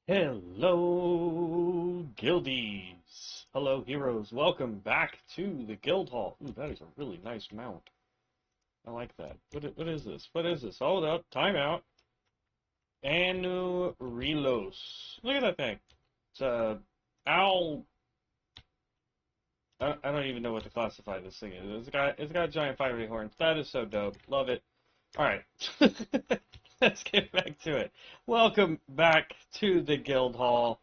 Hello, guildies. Hello, heroes. Welcome back to the guild hall. Ooh, that is a really nice mount. I like that. What is this? What is this? Hold up. Timeout. Relos. Look at that thing. It's a owl. I don't even know what to classify this thing is. It's got giant fiery horns. That is so dope. Love it. All right. Let's get back to it. Welcome back to the guild hall.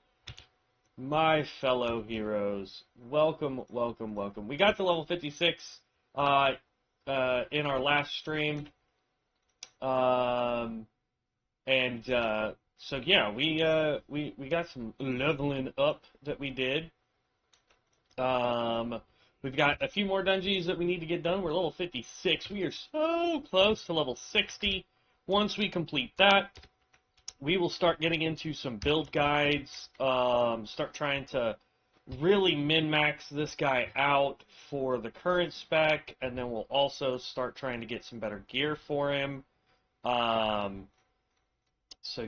My fellow heroes, welcome, welcome, welcome. We got to level 56 in our last stream, and so yeah, we got some leveling up that we did. We've got a few more dungeons that we need to get done. We're level 56. We are so close to level 60. Once we complete that, we will start getting into some build guides, start trying to really min-max this guy out for the current spec, and then we'll also start trying to get some better gear for him. So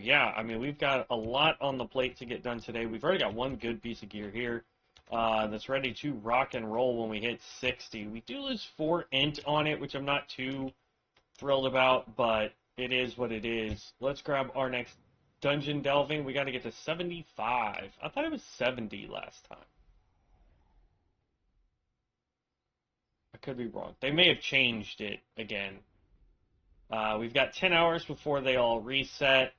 yeah, I mean, we've got a lot on the plate to get done today. We've already got one good piece of gear here that's ready to rock and roll when we hit 60. We do lose 4 int on it, which I'm not too thrilled about, but it is what it is. Let's grab our next dungeon delving. We got to get to 75. I thought it was 70 last time. I could be wrong. They may have changed it again. We've got 10 hours before they all reset.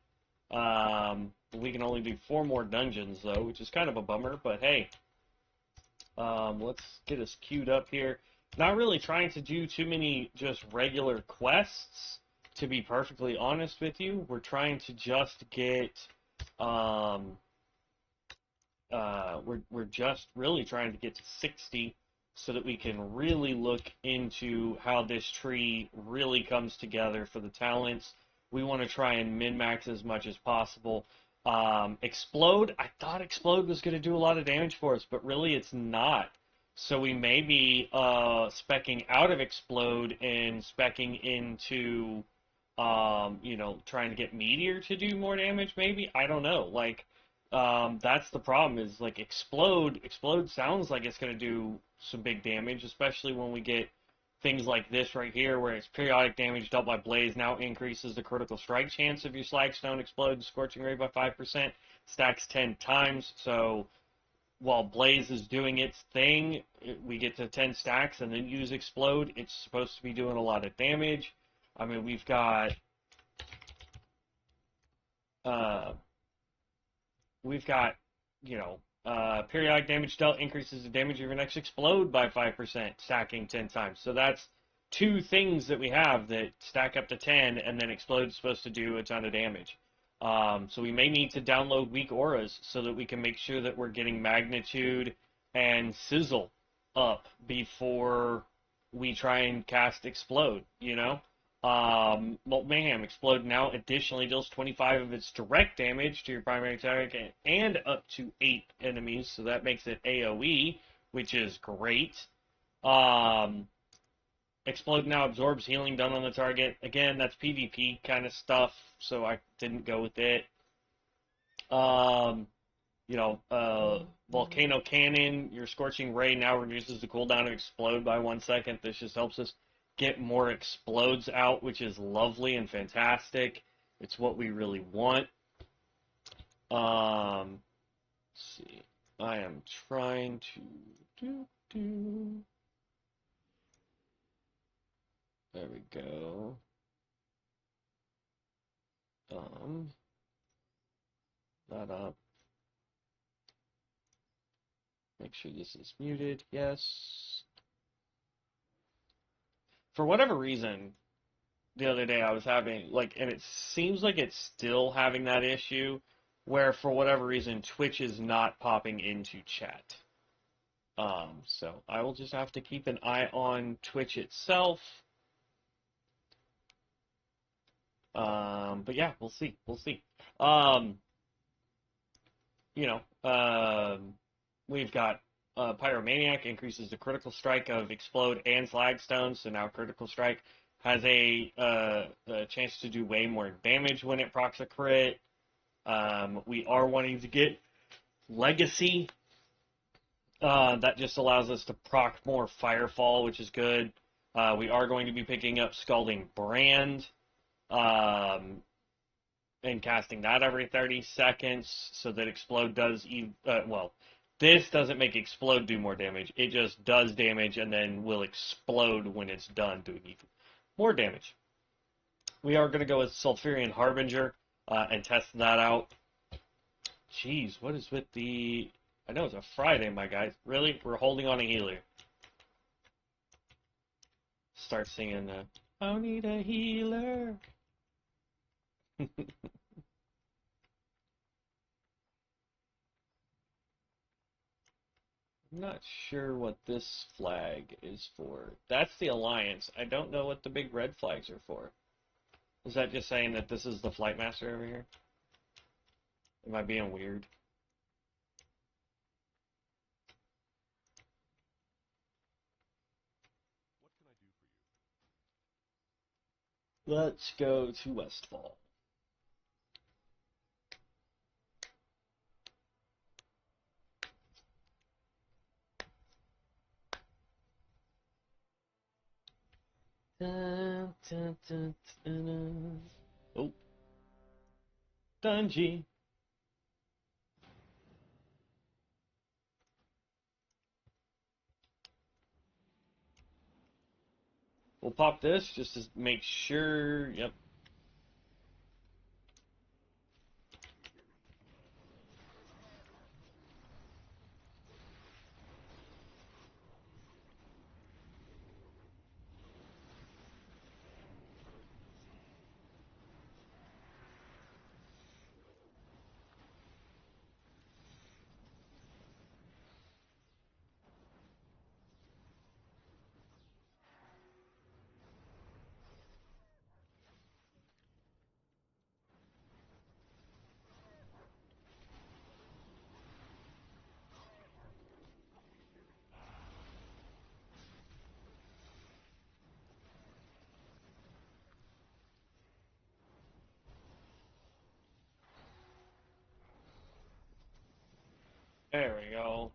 We can only do 4 more dungeons, though, which is kind of a bummer, but hey. Let's get us queued up here. Not really trying to do too many just regular quests, to be perfectly honest with you. We're trying to just get, we're just really trying to get to 60 so that we can really look into how this tree really comes together for the talents. We want to try and min-max as much as possible. Explode, I thought Explode was going to do a lot of damage for us, but really it's not. So we may be speccing out of Explode and speccing into, trying to get Meteor to do more damage, maybe? I don't know. Like, that's the problem is, like, Explode sounds like it's going to do some big damage, especially when we get things like this right here, where it's periodic damage dealt by Blaze now increases the critical strike chance of your Slagstone Explode Scorching Ray by 5%, stacks 10 times, so while Blaze is doing its thing, we get to 10 stacks and then use Explode. It's supposed to be doing a lot of damage. I mean, we've got periodic damage dealt increases the damage of your next Explode by 5%, stacking 10 times. So that's 2 things that we have that stack up to 10, and then Explode is supposed to do a ton of damage. So we may need to download weak auras so that we can make sure that we're getting Magnitude and Sizzle up before we try and cast Explode, you know? Mayhem Explode now additionally deals 25 of its direct damage to your primary target and up to 8 enemies, so that makes it AoE, which is great. Explode now absorbs healing done on the target. Again, that's PvP kind of stuff, so I didn't go with it. Volcano Cannon, your Scorching Ray now reduces the cooldown of Explode by 1 second. This just helps us get more Explodes out, which is lovely and fantastic. It's what we really want. Let's see. I am trying to do. There we go. That up. Make sure this is muted. Yes. For whatever reason, the other day I was having, and it seems like it's still having that issue, where for whatever reason Twitch is not popping into chat. So I will just have to keep an eye on Twitch itself. But yeah, we'll see. We've got Pyromaniac increases the critical strike of Explode and Slagstone, so now critical strike has a chance to do way more damage when it procs a crit. We are wanting to get Legacy. That just allows us to proc more Firefall, which is good. We are going to be picking up Scalding Brand and casting that every 30 seconds so that Explode does, well, this doesn't make Explode do more damage. It just does damage and then will explode when it's done doing even more damage. We are going to go with Sulfurian Harbinger and test that out. Jeez, what is with the... I know it's a Friday, my guys. Really? We're holding on a healer. Start singing, I need a healer. I'm not sure what this flag is for. That's the Alliance. I don't know what the big red flags are for. Is that just saying that this is the Flight Master over here? Am I being weird? Let's go to Westfall. Dun, dun, dun, dun, dun. Oh. Dungy. We'll pop this just to make sure. Yep. There we go.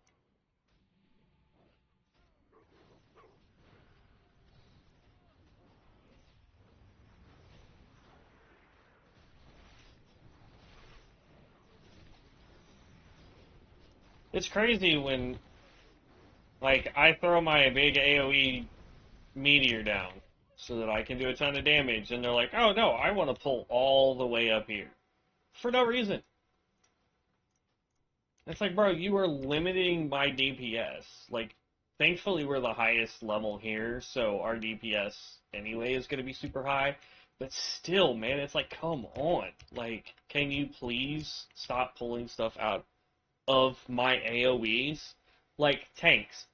It's crazy when, like, I throw my big AoE meteor down so that I can do a ton of damage, and they're like, oh no, I want to pull all the way up here. For no reason. It's like, bro, you are limiting my DPS. Like, thankfully we're the highest level here, so our DPS anyway is going to be super high. But still, man, it's like, come on. Like, can you please stop pulling stuff out of my AoEs? Like, tanks.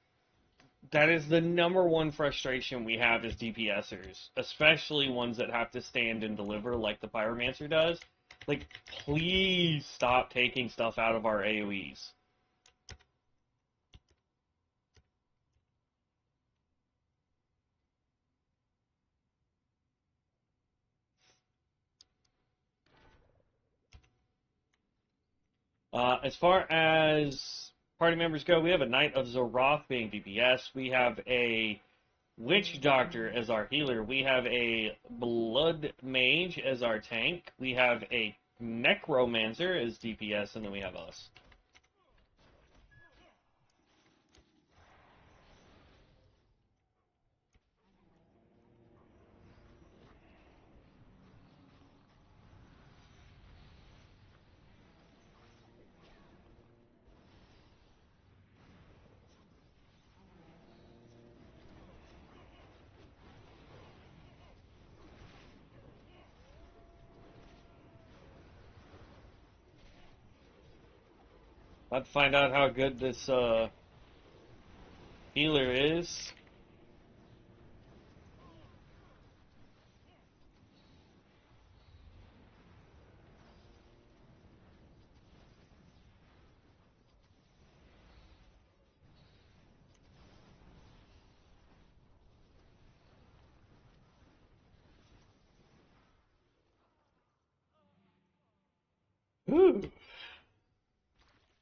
That is the number one frustration we have as DPSers, especially ones that have to stand and deliver like the Pyromancer does. Like, please stop taking stuff out of our AoEs. As far as party members go, we have a Knight of Zoroth being DPS. We have a Witch Doctor as our healer. We have a Blood Mage as our tank. We have a Necromancer as DPS, and then we have us. About to find out how good this healer is. Whew.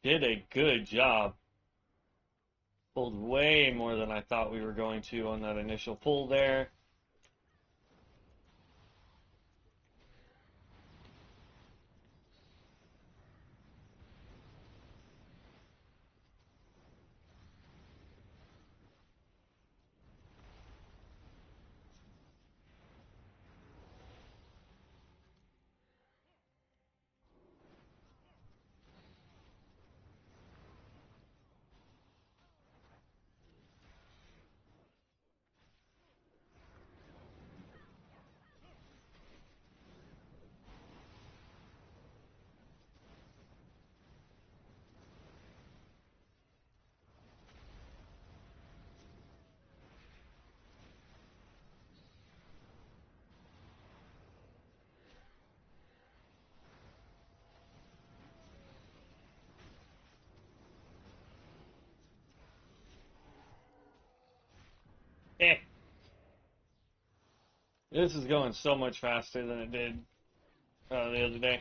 Did a good job. Pulled way more than I thought we were going to on that initial pull there. Eh. This is going so much faster than it did the other day.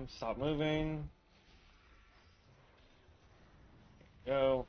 Stop moving. Go.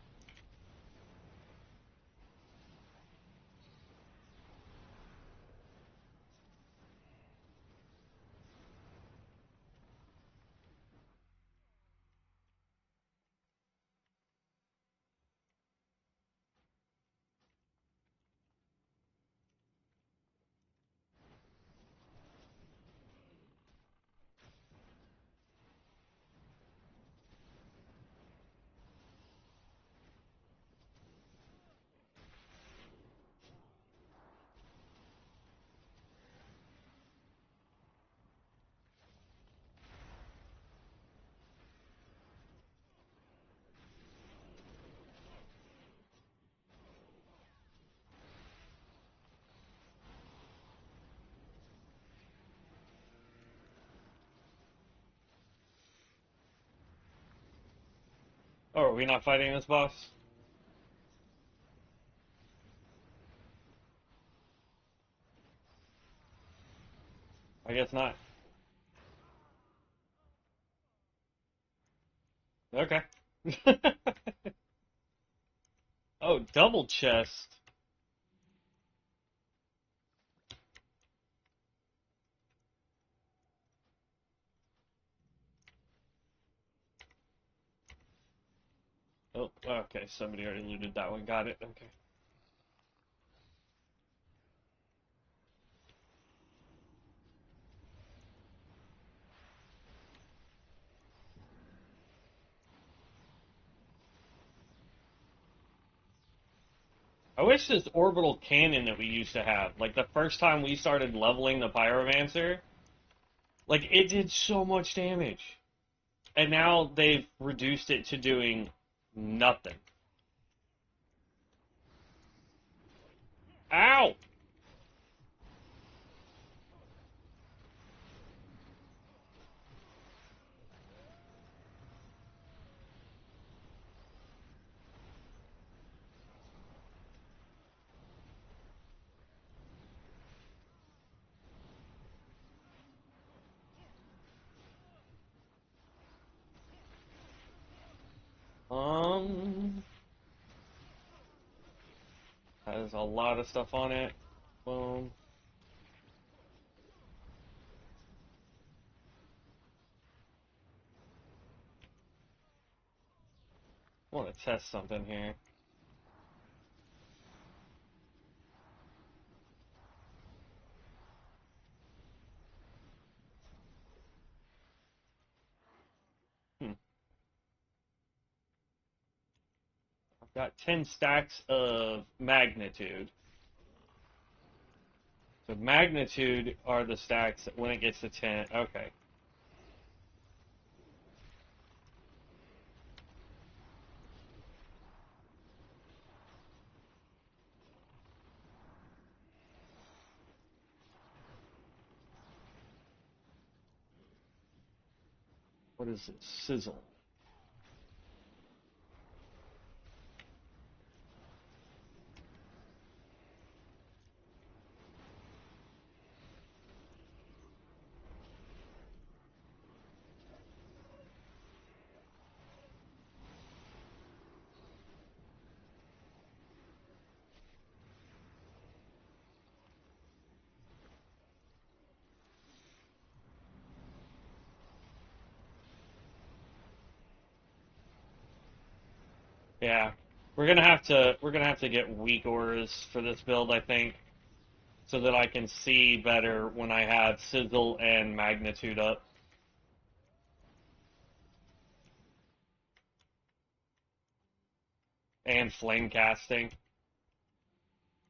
Oh, are we not fighting this boss? I guess not. Okay. Oh, double chest. Oh, okay. Somebody already looted that one. Got it. Okay. I wish this orbital cannon that we used to have, like the first time we started leveling the Pyromancer, like it did so much damage. And now they've reduced it to doing nothing. Ow! Has a lot of stuff on it. Boom. I want to test something here. Hmm. got 10 stacks of magnitude. So magnitude are the stacks that when it gets to 10. Okay. What is it? Sizzle. Yeah. We're gonna have to get weak auras for this build, I think, so that I can see better when I have sizzle and magnitude up. And flame casting.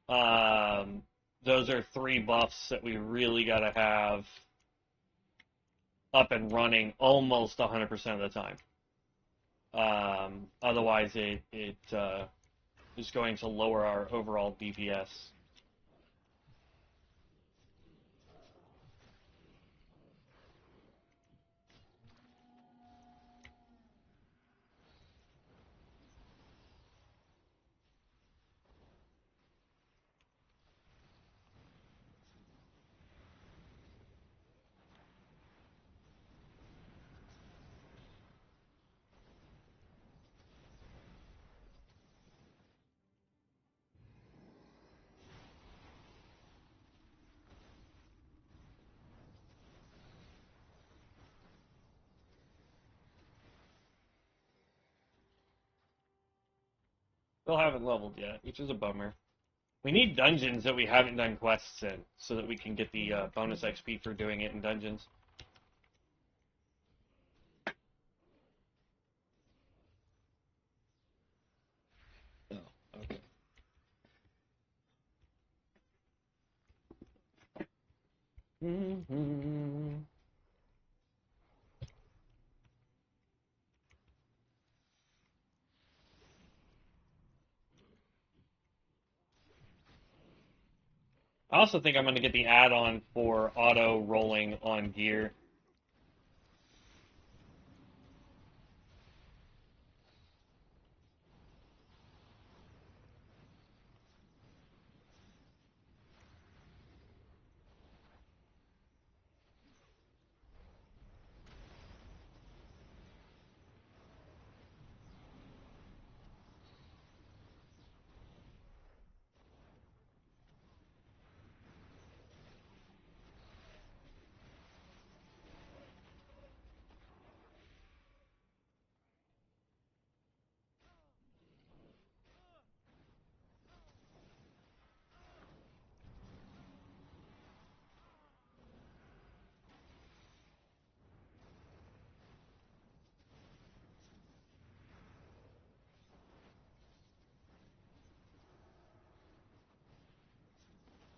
Um, those are 3 buffs that we really gotta have up and running almost 100% of the time. Otherwise, it is going to lower our overall DPS. Still haven't leveled yet, which is a bummer. We need dungeons that we haven't done quests in, so that we can get the bonus XP for doing it in dungeons. Oh, okay. I also think I'm going to get the add-on for auto rolling on gear.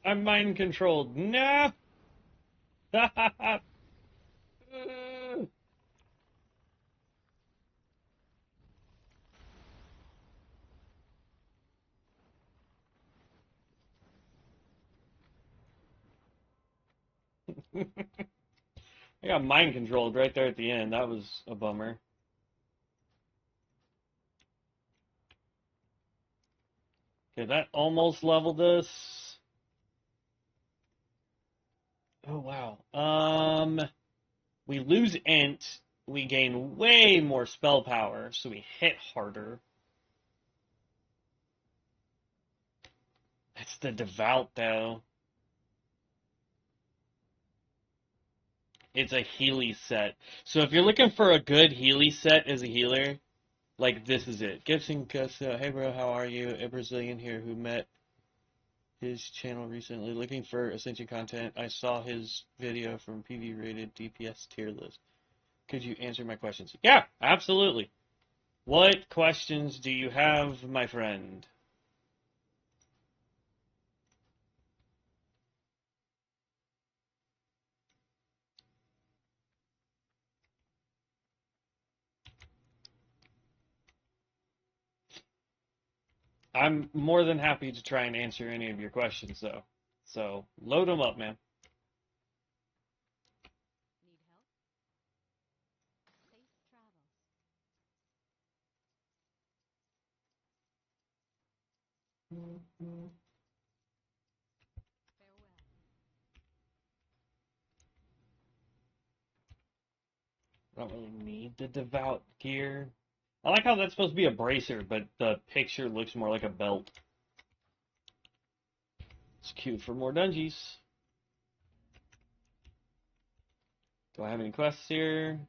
I'm mind controlled. No. I got mind controlled right there at the end. That was a bummer. Okay, that almost leveled us. Oh wow. We lose int. We gain way more spell power, so we hit harder. That's the devout though. It's a Healy set. So if you're looking for a good Healy set as a healer, like this is it. Gibson Cusso, hey bro, how are you? A Brazilian here who met his channel recently looking for Ascension content. I saw his video from PV rated DPS tier list. Could you answer my questions? Yeah, absolutely. What questions do you have, my friend? I'm more than happy to try and answer any of your questions, though. So load them up, man. I don't really need the devout gear. I like how that's supposed to be a bracer, but the picture looks more like a belt. It's cute for more dungeons. Do I have any quests here?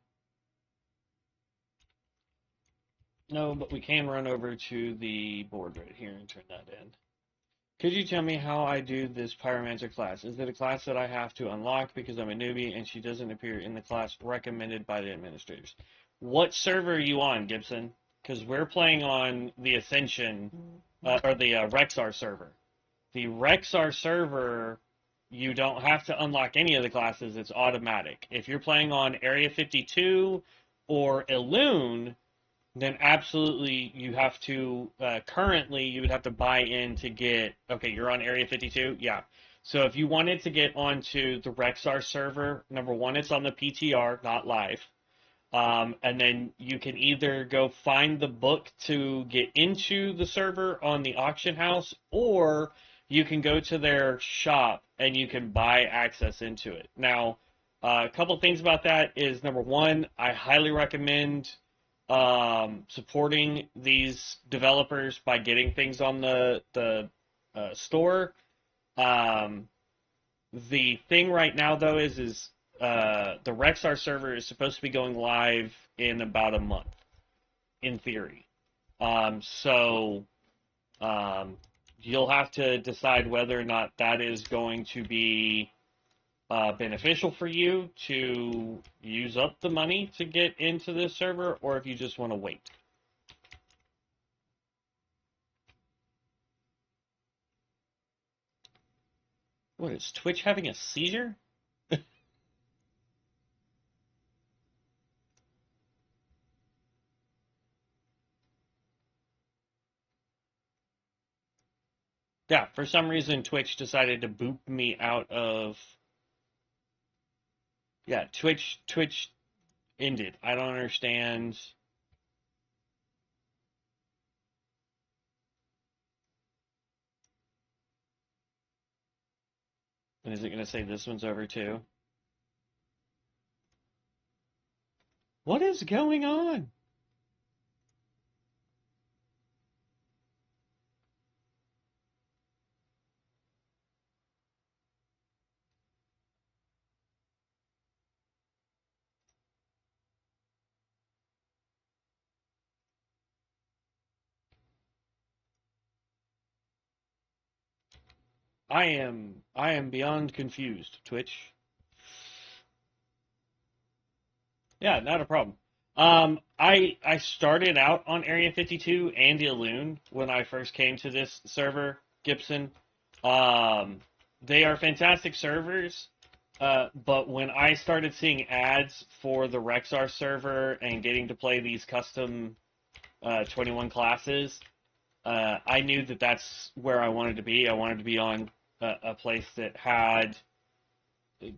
No, but we can run over to the board right here and turn that in. Could you tell me how I do this Pyromancer class? Is it a class that I have to unlock because I'm a newbie and she doesn't appear in the class recommended by the administrators? What server are you on, Gibson? Because we're playing on the Ascension, or the Rexar server. The Rexar server, you don't have to unlock any of the classes. It's automatic. If you're playing on Area 52 or Elune, then absolutely you have to, currently you would have to buy in to get, okay, you're on Area 52? Yeah. So if you wanted to get onto the Rexar server, number one, it's on the PTR, not live. And then you can either go find the book to get into the server on the auction house, or you can go to their shop and you can buy access into it. Now, a couple things about that is, number one, I highly recommend supporting these developers by getting things on the store. The thing right now, though, is the Rexar server is supposed to be going live in about a month, in theory. So you'll have to decide whether or not that is going to be beneficial for you to use up the money to get into this server, or if you just want to wait. What, is Twitch having a seizure? Yeah, for some reason Twitch decided to boot me out of. Yeah, Twitch ended. I don't understand. And is it going to say this one's over too? What is going on? I am beyond confused, Twitch. Yeah, not a problem. I started out on Area 52 and Elune when I first came to this server, Gibson. Um, they are fantastic servers, but when I started seeing ads for the Rexar server and getting to play these custom 21 classes, I knew that that's where I wanted to be. I wanted to be on a place that had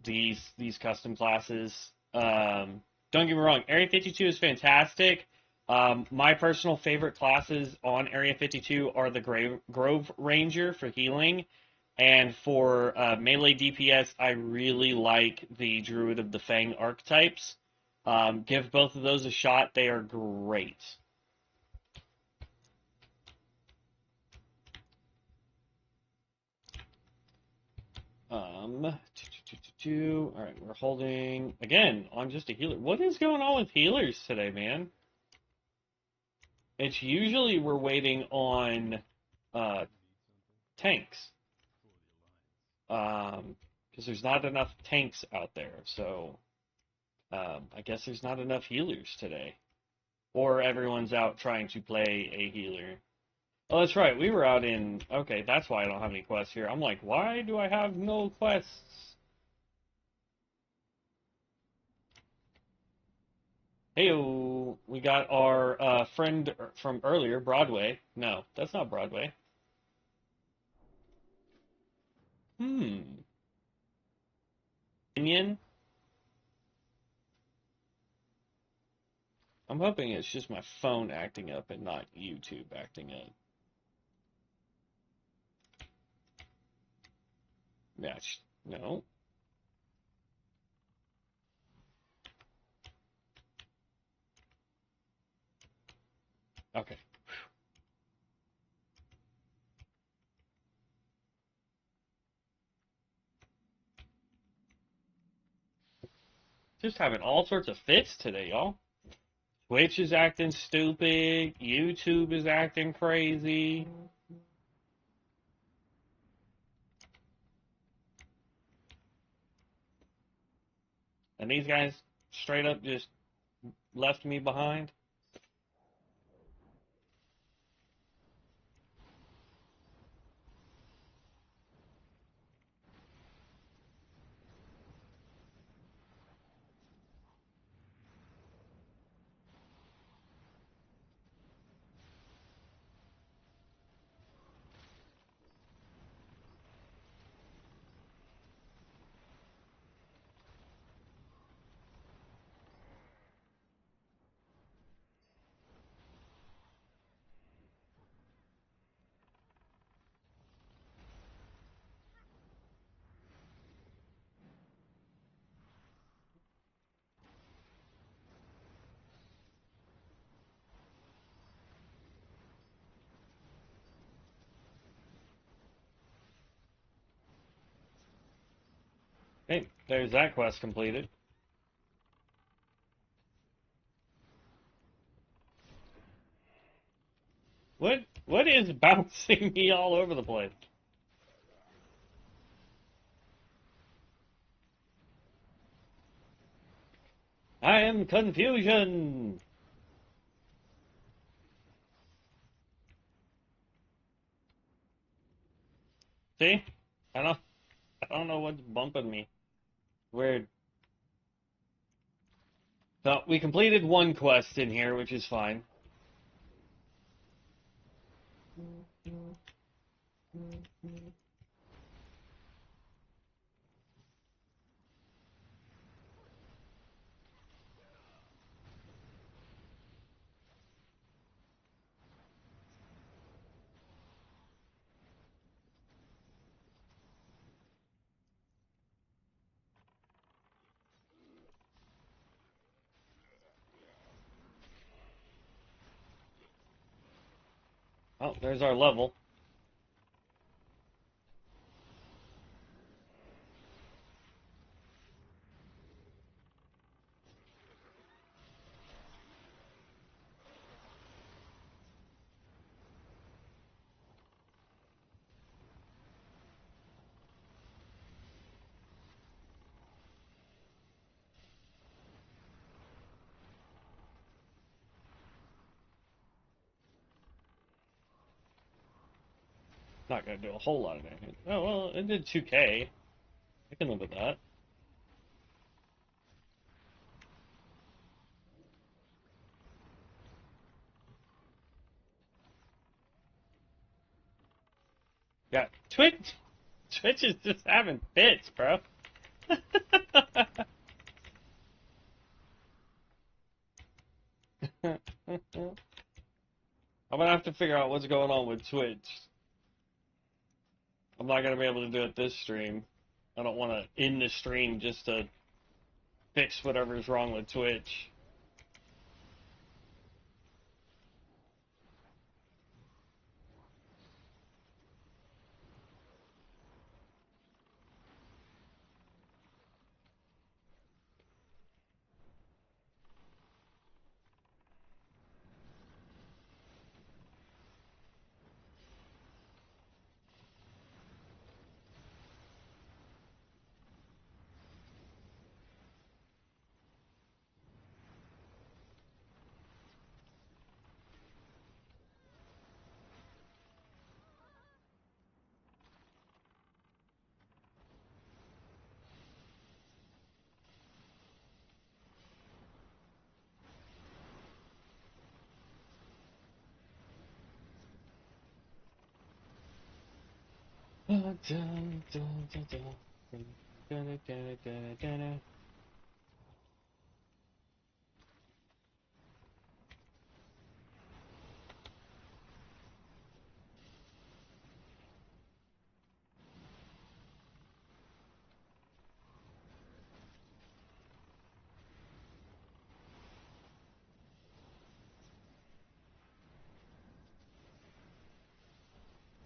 these custom classes. Don't get me wrong, Area 52 is fantastic. My personal favorite classes on Area 52 are the Grove Ranger for healing, and for melee DPS, I really like the Druid of the Fang archetypes. Give both of those a shot; they are great. All right, we're holding again on just a healer. What is going on with healers today, man? It's usually we're waiting on tanks, because there's not enough tanks out there. So I guess there's not enough healers today. Or everyone's out trying to play a healer. Oh, that's right. We were out in... Okay, that's why I don't have any quests here. I'm like, why do I have no quests? Hey, we got our friend from earlier, Broadway. No, that's not Broadway. Hmm. Minion? I'm hoping it's just my phone acting up and not YouTube acting up. Yeah, no. Okay. Just having all sorts of fits today, y'all. Twitch is acting stupid. YouTube is acting crazy. And these guys straight up just left me behind. Hey, there's that quest completed. What is bouncing me all over the place? I am confusion. See? I don't I don't know what's bumping me. Weird. So we completed one quest in here, which is fine. Oh, there's our level. Not gonna do a whole lot of damage. Oh well, it did 2k. I can live with that. Yeah, Twitch is just having fits, bro. I'm gonna have to figure out what's going on with Twitch. I'm not gonna be able to do it this stream. I don't want to end the stream just to fix whatever's wrong with Twitch.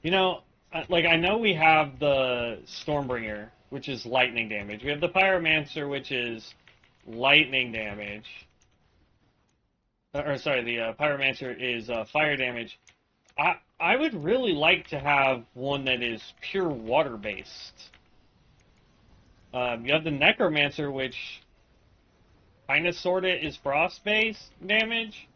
You know, like I know we have the Stormbringer, which is lightning damage. We have the Pyromancer, which is lightning damage. Or sorry, the Pyromancer is fire damage. I would really like to have one that is pure water based. You have the Necromancer, which kind of sorta is frost based damage.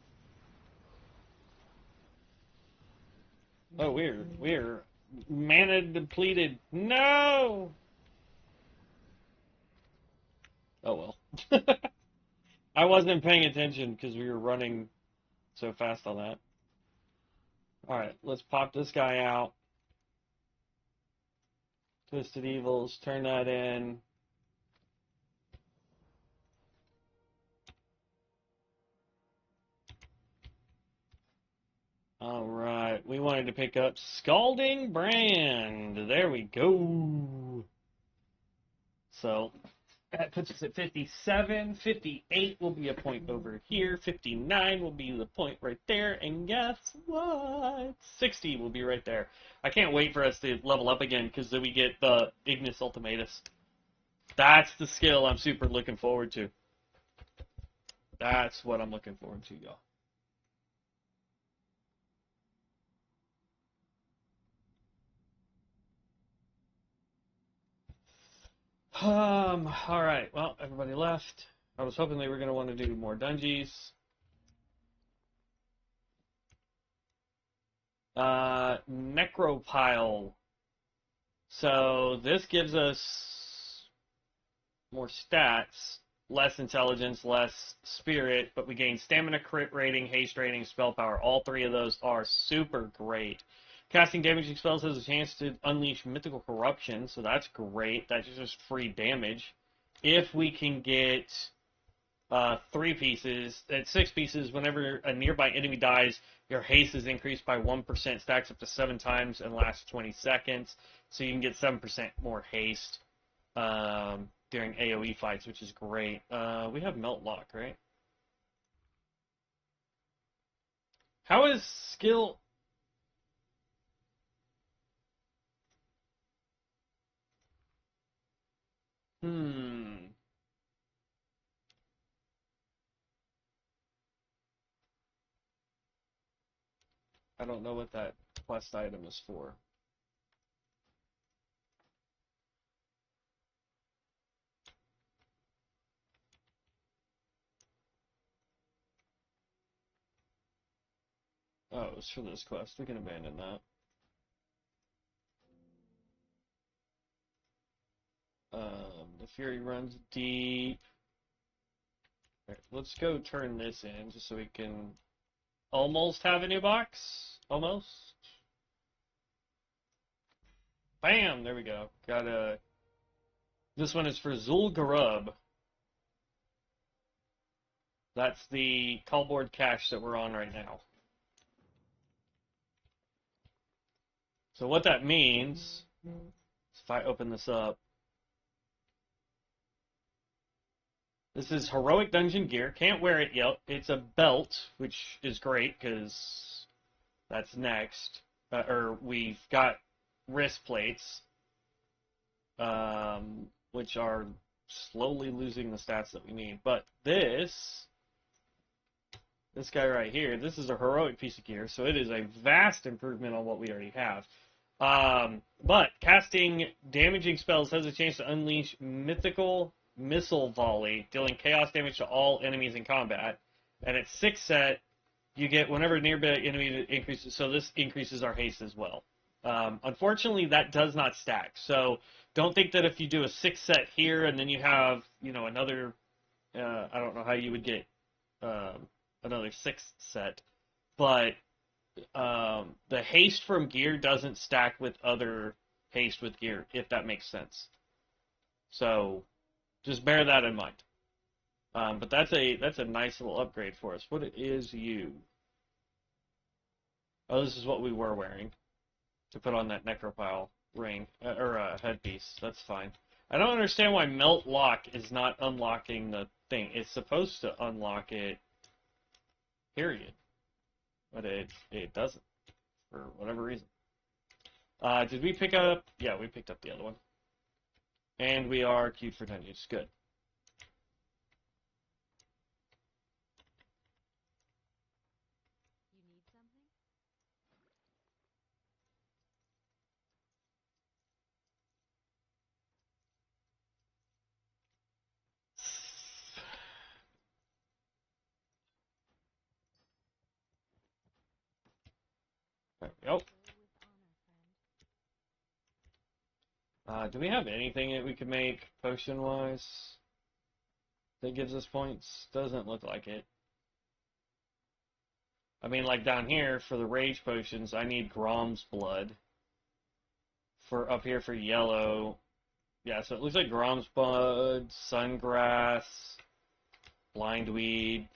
Oh, we're mana depleted. No. Oh well. I wasn't paying attention because we were running so fast on that. All right, let's pop this guy out. Twisted Evils, turn that in. All right, we wanted to pick up Scalding Brand. There we go. So that puts us at 57. 58 will be a point over here. 59 will be the point right there. And guess what? 60 will be right there. I can't wait for us to level up again because then we get the Ignis Ultimatus. That's the skill I'm super looking forward to. That's what I'm looking forward to, y'all. All right. Well, everybody left. I was hoping they were going to want to do more dungeons. Necropile. So this gives us more stats, less intelligence, less spirit, but we gain stamina, crit rating, haste rating, spell power. All three of those are super great. Casting damaging spells has a chance to unleash mythical corruption, so that's great. That's just free damage. If we can get 3 pieces, at 6 pieces, whenever a nearby enemy dies, your haste is increased by 1%, stacks up to 7 times, and lasts 20 seconds. So you can get 7% more haste during AoE fights, which is great. We have Melt Lock, right? How is skill... I don't know what that quest item is for. Oh, it was for this quest. We can abandon that. The Fury runs deep. Right, let's go turn this in just so we can almost have a new box. Almost. Bam! There we go. Got a... This one is for Zul'Gurub. That's the callboard cache that we're on right now. So what that means, if I open this up, this is heroic dungeon gear. Can't wear it yet. It's a belt, which is great because that's next. Or we've got wrist plates, which are slowly losing the stats that we need. But this guy right here, this is a heroic piece of gear, so it is a vast improvement on what we already have. But casting damaging spells has a chance to unleash mythical missile volley, dealing chaos damage to all enemies in combat. And at 6 set, you get whenever nearby enemy increases, so this increases our haste as well. Unfortunately, that does not stack. So don't think that if you do a 6 set here and then you have, another, I don't know how you would get another 6th set, but the haste from gear doesn't stack with other haste with gear, if that makes sense. So just bear that in mind. But that's a nice little upgrade for us. What is you? Oh, this is what we were wearing to put on that necropile ring or headpiece. That's fine. I don't understand why melt lock is not unlocking the thing. It's supposed to unlock it. Period. But it doesn't for whatever reason. Did we pick up? Yeah, we picked up the other one. And we are queued for dungeons. Good. You need something? There we go. Go with honor, friend. Do we have anything that we could make potion-wise that gives us points? Doesn't look like it. I mean, like down here, for the rage potions, I need Grom's blood. For up here for yellow, yeah, so it looks like Grom's blood, sungrass, blindweed.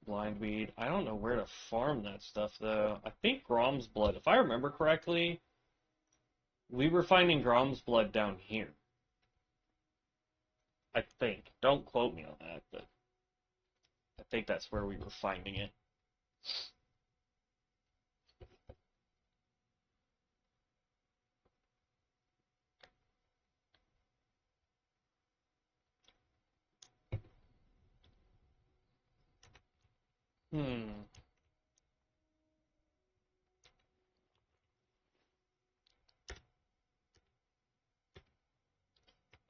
Blindweed. I don't know where to farm that stuff, though. I think Grom's blood, if I remember correctly, we were finding Grom's blood down here. I think. Don't quote me on that, but I think that's where we were finding it. Hmm.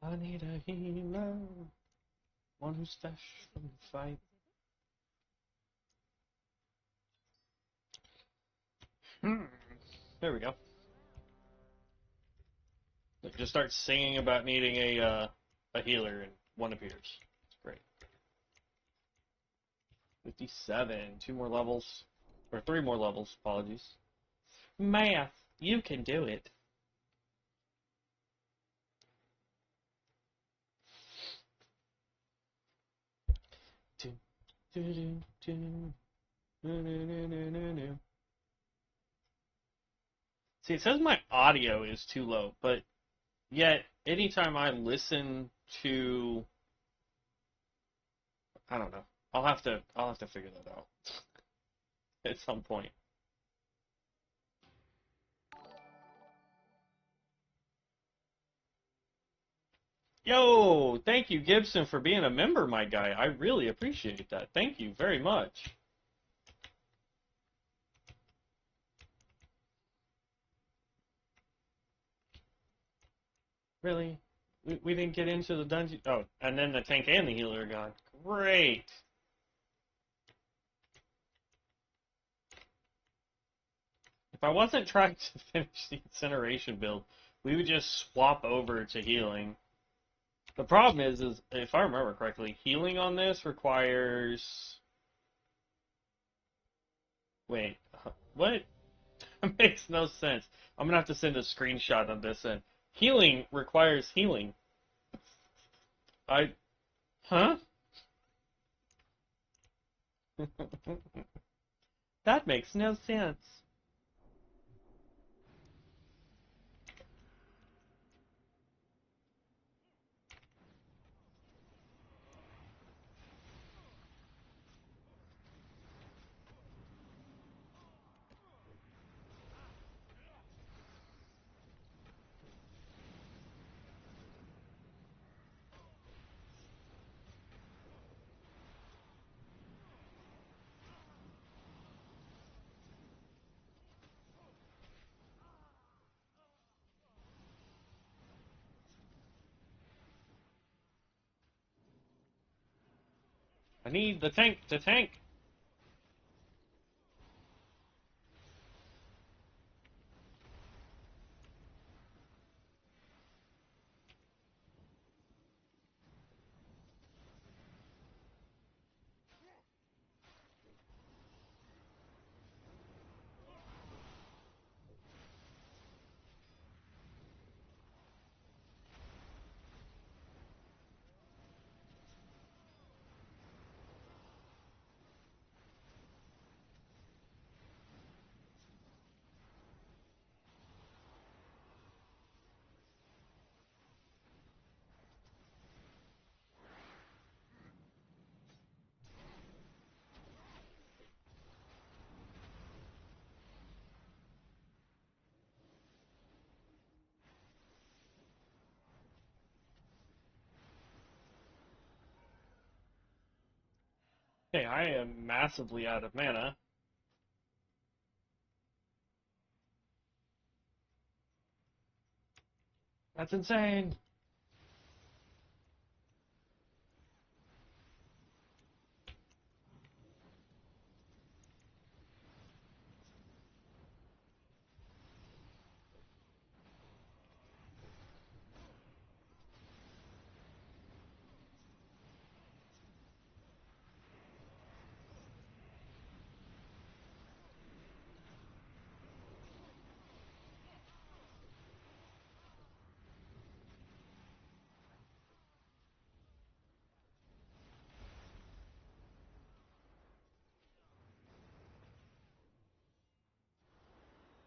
I need a healer. One who's fresh from the fight. There we go. Look, just start singing about needing a healer, and one appears. It's great. 57. 2 more levels. Or 3 more levels, apologies. Math. You can do it. See, it says my audio is too low, but yet anytime I listen to, I don't know. I'll have to figure that out at some point. Yo, thank you, Gibson, for being a member, my guy. I really appreciate that. Thank you very much. Really? We didn't get into the dungeon. Oh, and then the tank and the healer are gone. Great. If I wasn't trying to finish the incineration build, we would just swap over to healing. The problem is if I remember correctly, healing on this requires... Wait, what? That makes no sense. I'm gonna have to send a screenshot of this in. Healing requires healing. Huh? That makes no sense. I need the tank to tank. Hey, I am massively out of mana. That's insane.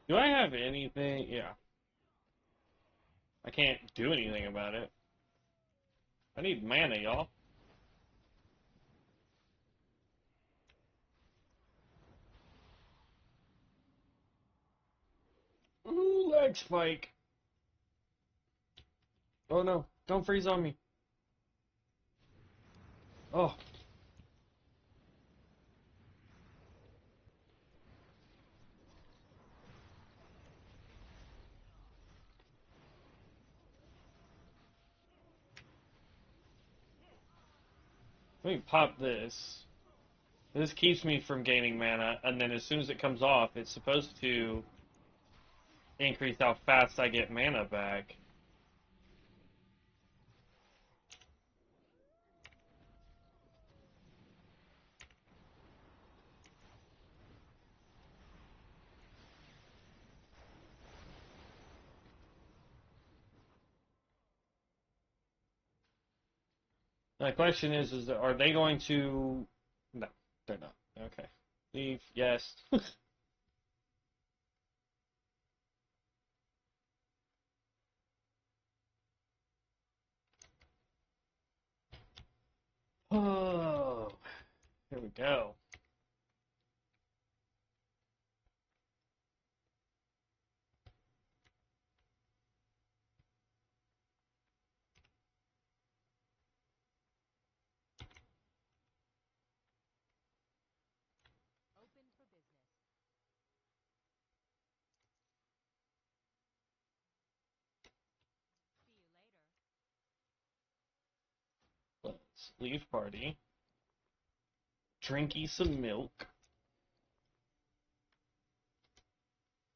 Do I have anything? Yeah. I can't do anything about it. I need mana, y'all. Ooh, leg spike. Oh no, don't freeze on me. Oh. Let me pop this. This keeps me from gaining mana, and then as soon as it comes off, it's supposed to increase how fast I get mana back. My question is are they going to... No, they're not. Okay. Leave, yes. Oh, here we go. Let's leave party. Drinky some milk.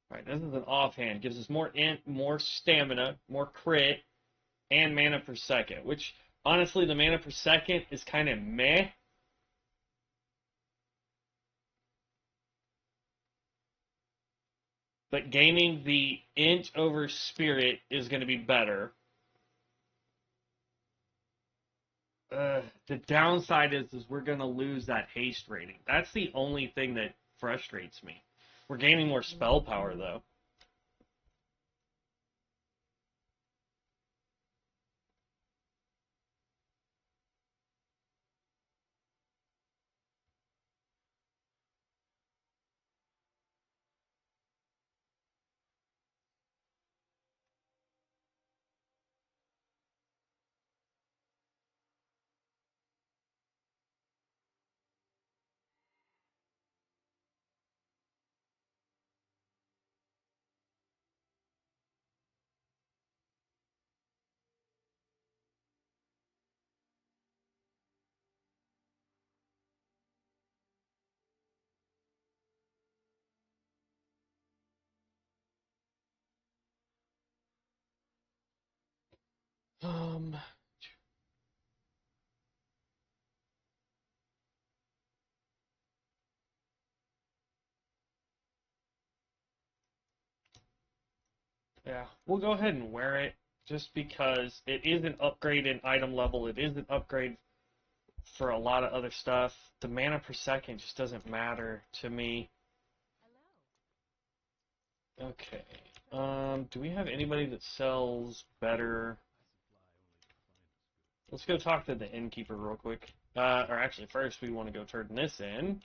Alright, this is an offhand. Gives us more int, more stamina, more crit, and mana per second. Which, honestly, the mana per second is kind of meh. But gaining the int over spirit is going to be better. The downside is we're going to lose that haste rating. That's the only thing that frustrates me. We're gaining more spell power, though. Um, yeah, we'll go ahead and wear it just because it is an upgrade in item level. It is an upgrade for a lot of other stuff. The mana per second just doesn't matter to me. Okay. Do we have anybody that sells better? Let's go talk to the innkeeper real quick. Or actually, first we want to go turn this in.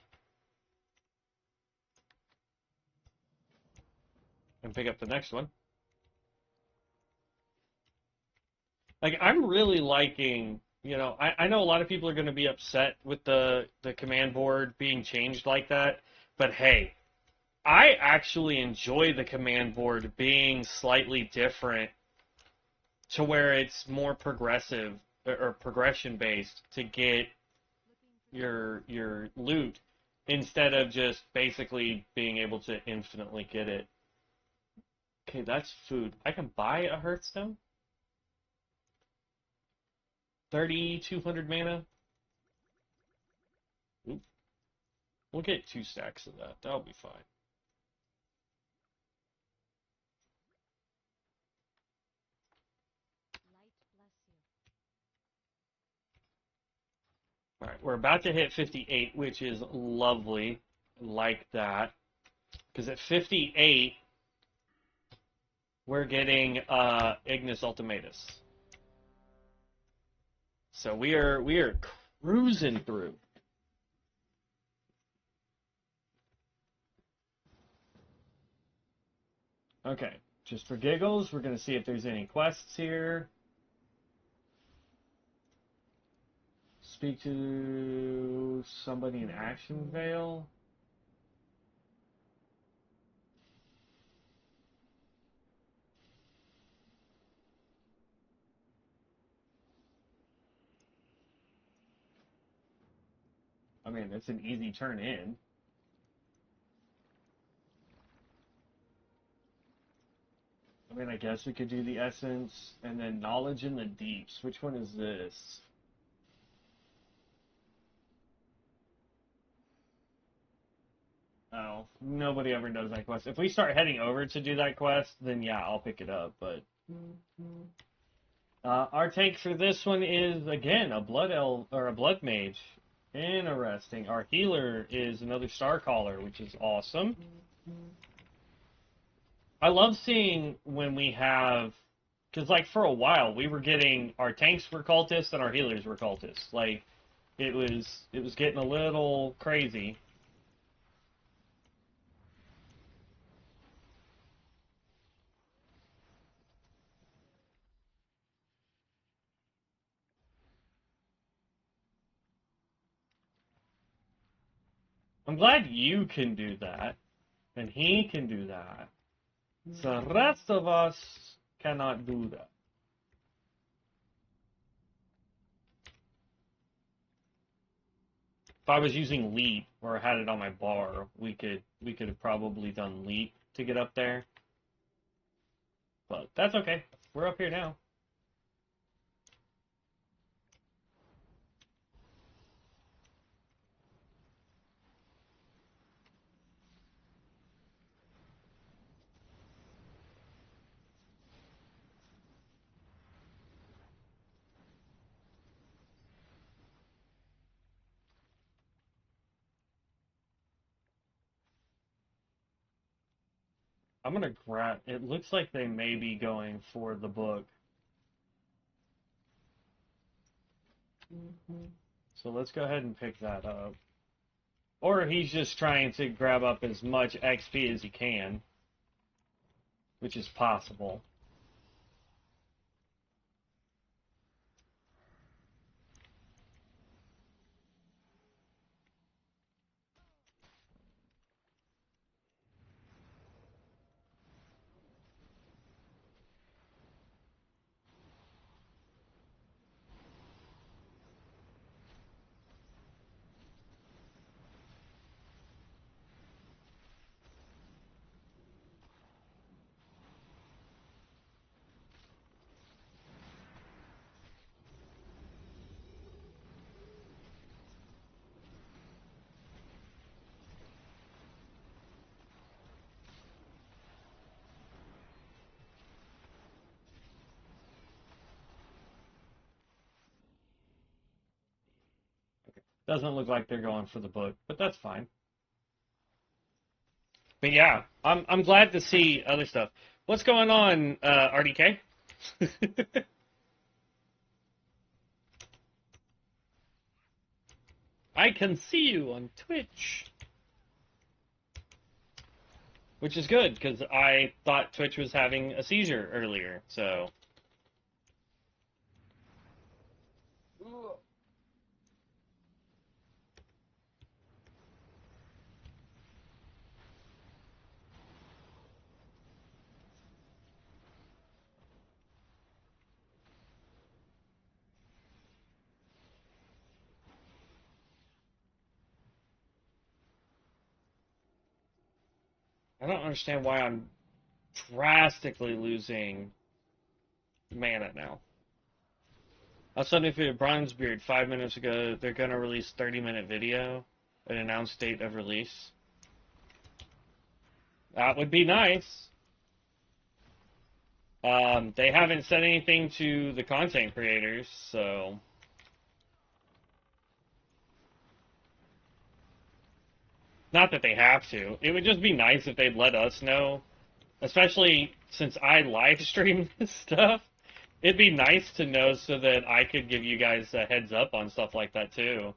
And pick up the next one. Like, I'm really liking You know, I know a lot of people are going to be upset with the command board being changed like that, but hey, I actually enjoy the command board being slightly different to where it's more progressive or progression based to get your loot instead of just basically being able to infinitely get it. Okay, that's food. I can buy a Hearthstone? 3,200 mana? Oop. We'll get 2 stacks of that. That'll be fine. Alright, we're about to hit 58, which is lovely. Like that. Because at 58, we're getting Ignis Ultimatus. So we are cruising through. Okay, just for giggles, we're going to see if there's any quests here. Speak to somebody in Action Vale. I mean, it's an easy turn in. I mean, I guess we could do the Essence and then Knowledge in the Deeps. Which one is this? Oh, nobody ever does that quest. If we start heading over to do that quest, then yeah, I'll pick it up, but... our tank for this one is, again, a Blood Elf, or a Blood Mage. Interesting. Our healer is another Star Caller, which is awesome. I love seeing when we have... Because, like, for a while, we were getting... Our tanks were cultists and our healers were cultists. Like, it was getting a little crazy. I'm glad you can do that, and he can do that. The rest of us cannot do that. If I was using Leap, or had it on my bar, we could have probably done Leap to get up there. But that's okay. We're up here now. I'm gonna grab... It looks like they may be going for the book. So let's go ahead and pick that up. Or he's just trying to grab up as much XP as he can, which is possible. Doesn't look like they're going for the book, but that's fine. But yeah, I'm glad to see other stuff. What's going on, RDK? I can see you on Twitch. Which is good, because I thought Twitch was having a seizure earlier, so... I don't understand why I'm drastically losing mana now. I was suddenly for Bronzebeard 5 minutes ago, they're going to release 30-minute video, an announced date of release. That would be nice. They haven't said anything to the content creators, so... Not that they have to. It would just be nice if they'd let us know, especially since I live stream this stuff. It'd be nice to know so that I could give you guys a heads up on stuff like that too.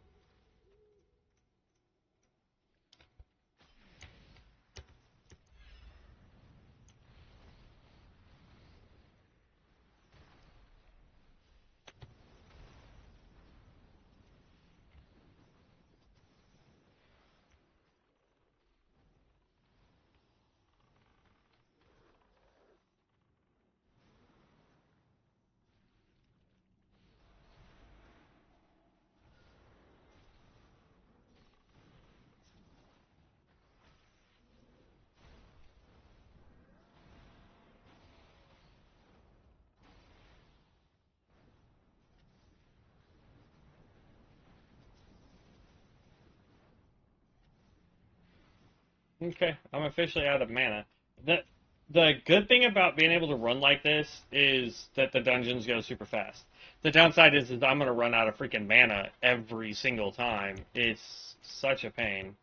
Okay, I'm officially out of mana. The good thing about being able to run like this is that the dungeons go super fast. The downside is I'm going to run out of freaking mana every single time. It's such a pain.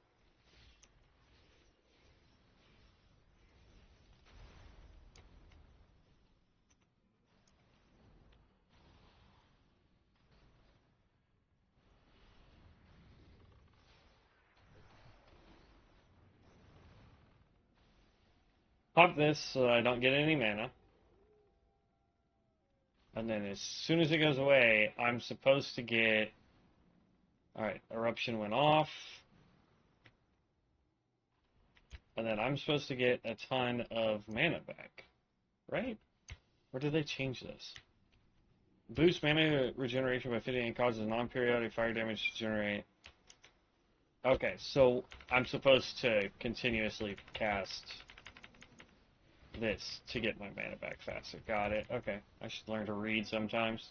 Pop this so I don't get any mana. And then as soon as it goes away, I'm supposed to get... Alright, Eruption went off. And then I'm supposed to get a ton of mana back. Right? Or did they change this? Boost mana regeneration by 50 and causes non-periodic fire damage to generate. Okay, so I'm supposed to continuously cast this to get my mana back faster. Got it. Okay, I should learn to read sometimes.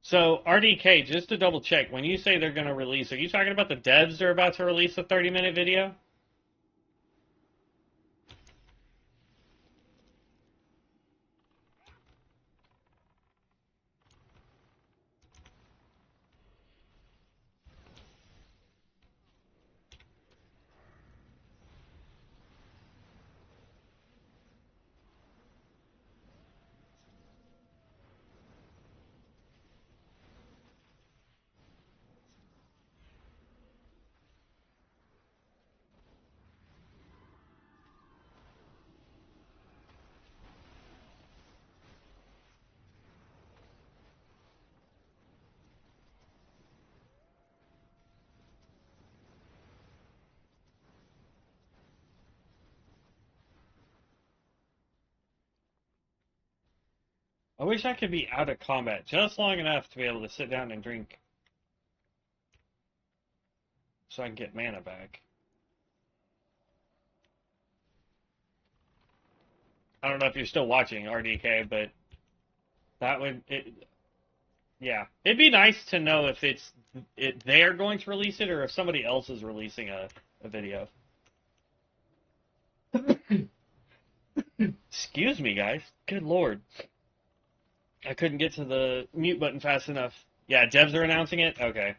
So, RDK, just to double check, when you say they're going to release, are you talking about the devs are about to release a 30-minute video? I wish I could be out of combat just long enough to be able to sit down and drink so I can get mana back. I don't know if you're still watching RDK, but that would... Yeah, it'd be nice to know if they're going to release it or if somebody else is releasing a video. Excuse me, guys. Good lord. I couldn't get to the mute button fast enough. Yeah, devs are announcing it? Okay.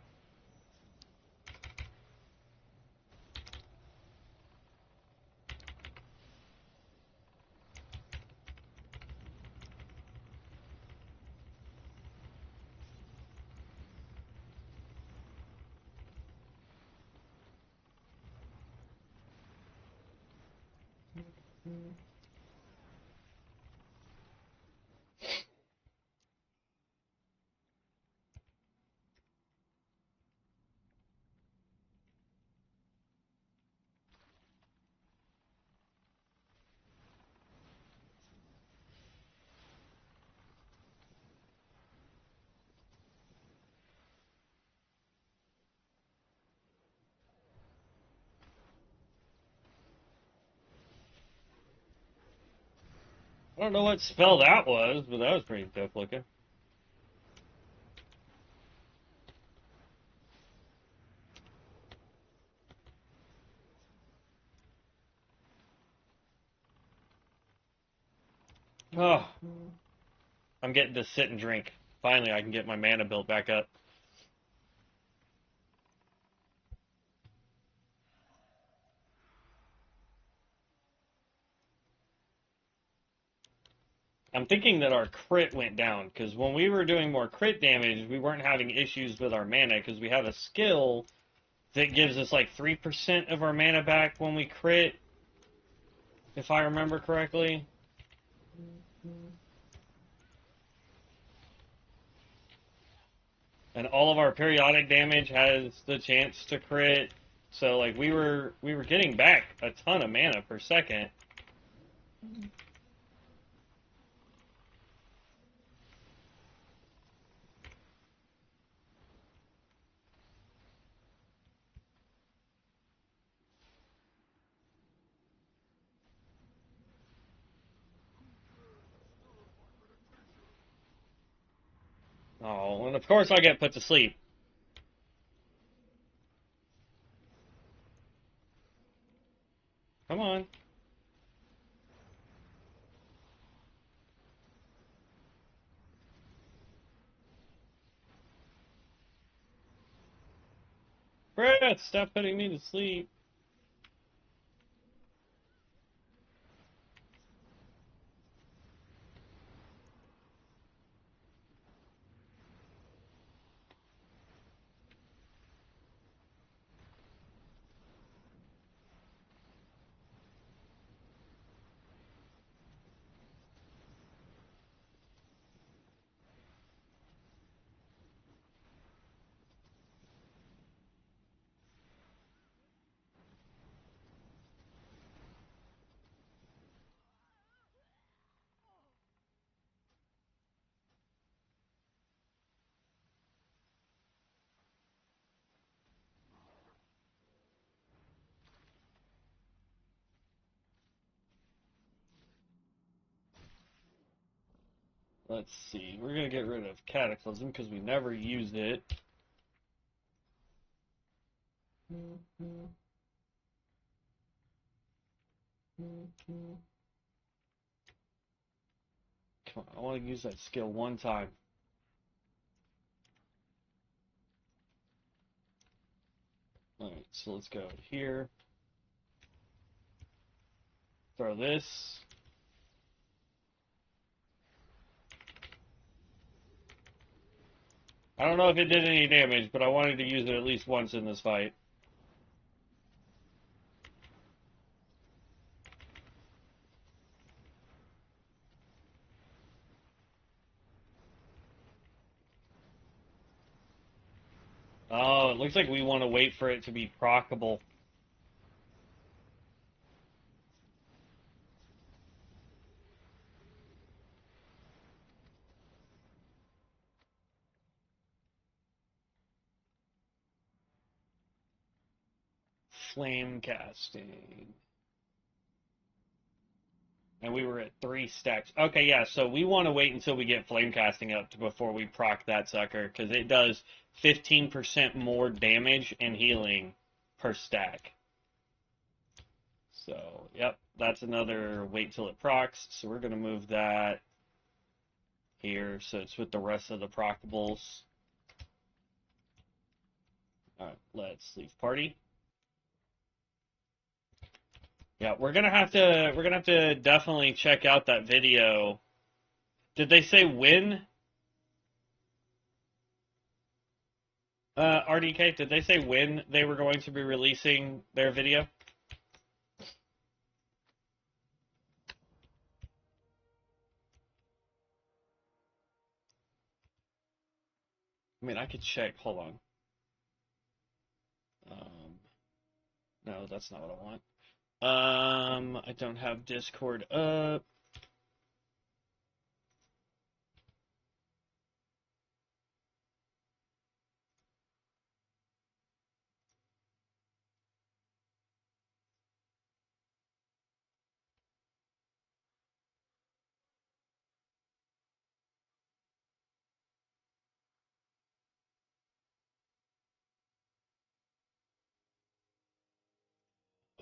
I don't know what spell that was, but that was pretty dope looking. Oh, I'm getting to sit and drink. Finally, I can get my mana built back up. I'm thinking that our crit went down, because when we were doing more crit damage, we weren't having issues with our mana, because we have a skill that gives us like 3% of our mana back when we crit, if I remember correctly. And all of our periodic damage has the chance to crit. So like we were getting back a ton of mana per second. Oh, and of course I get put to sleep. Come on. Brett, stop putting me to sleep. Let's see. We're going to get rid of Cataclysm because we never used it. Come on, I want to use that skill one time. Alright, so let's go here. Throw this. I don't know if it did any damage, but I wanted to use it at least once in this fight. Oh, it looks like we want to wait for it to be proccable. Flame casting. And we were at 3 stacks. Okay, yeah, so we want to wait until we get flame casting up before we proc that sucker, because it does 15% more damage and healing per stack. So, yep, that's another wait till it procs. So we're going to move that here so it's with the rest of the prockables. Alright, let's leave party. Yeah, we're gonna have to definitely check out that video. Did they say when? RDK, did they say when they were going to be releasing their video? I mean, I could check. Hold on. No, that's not what I want. I don't have Discord up.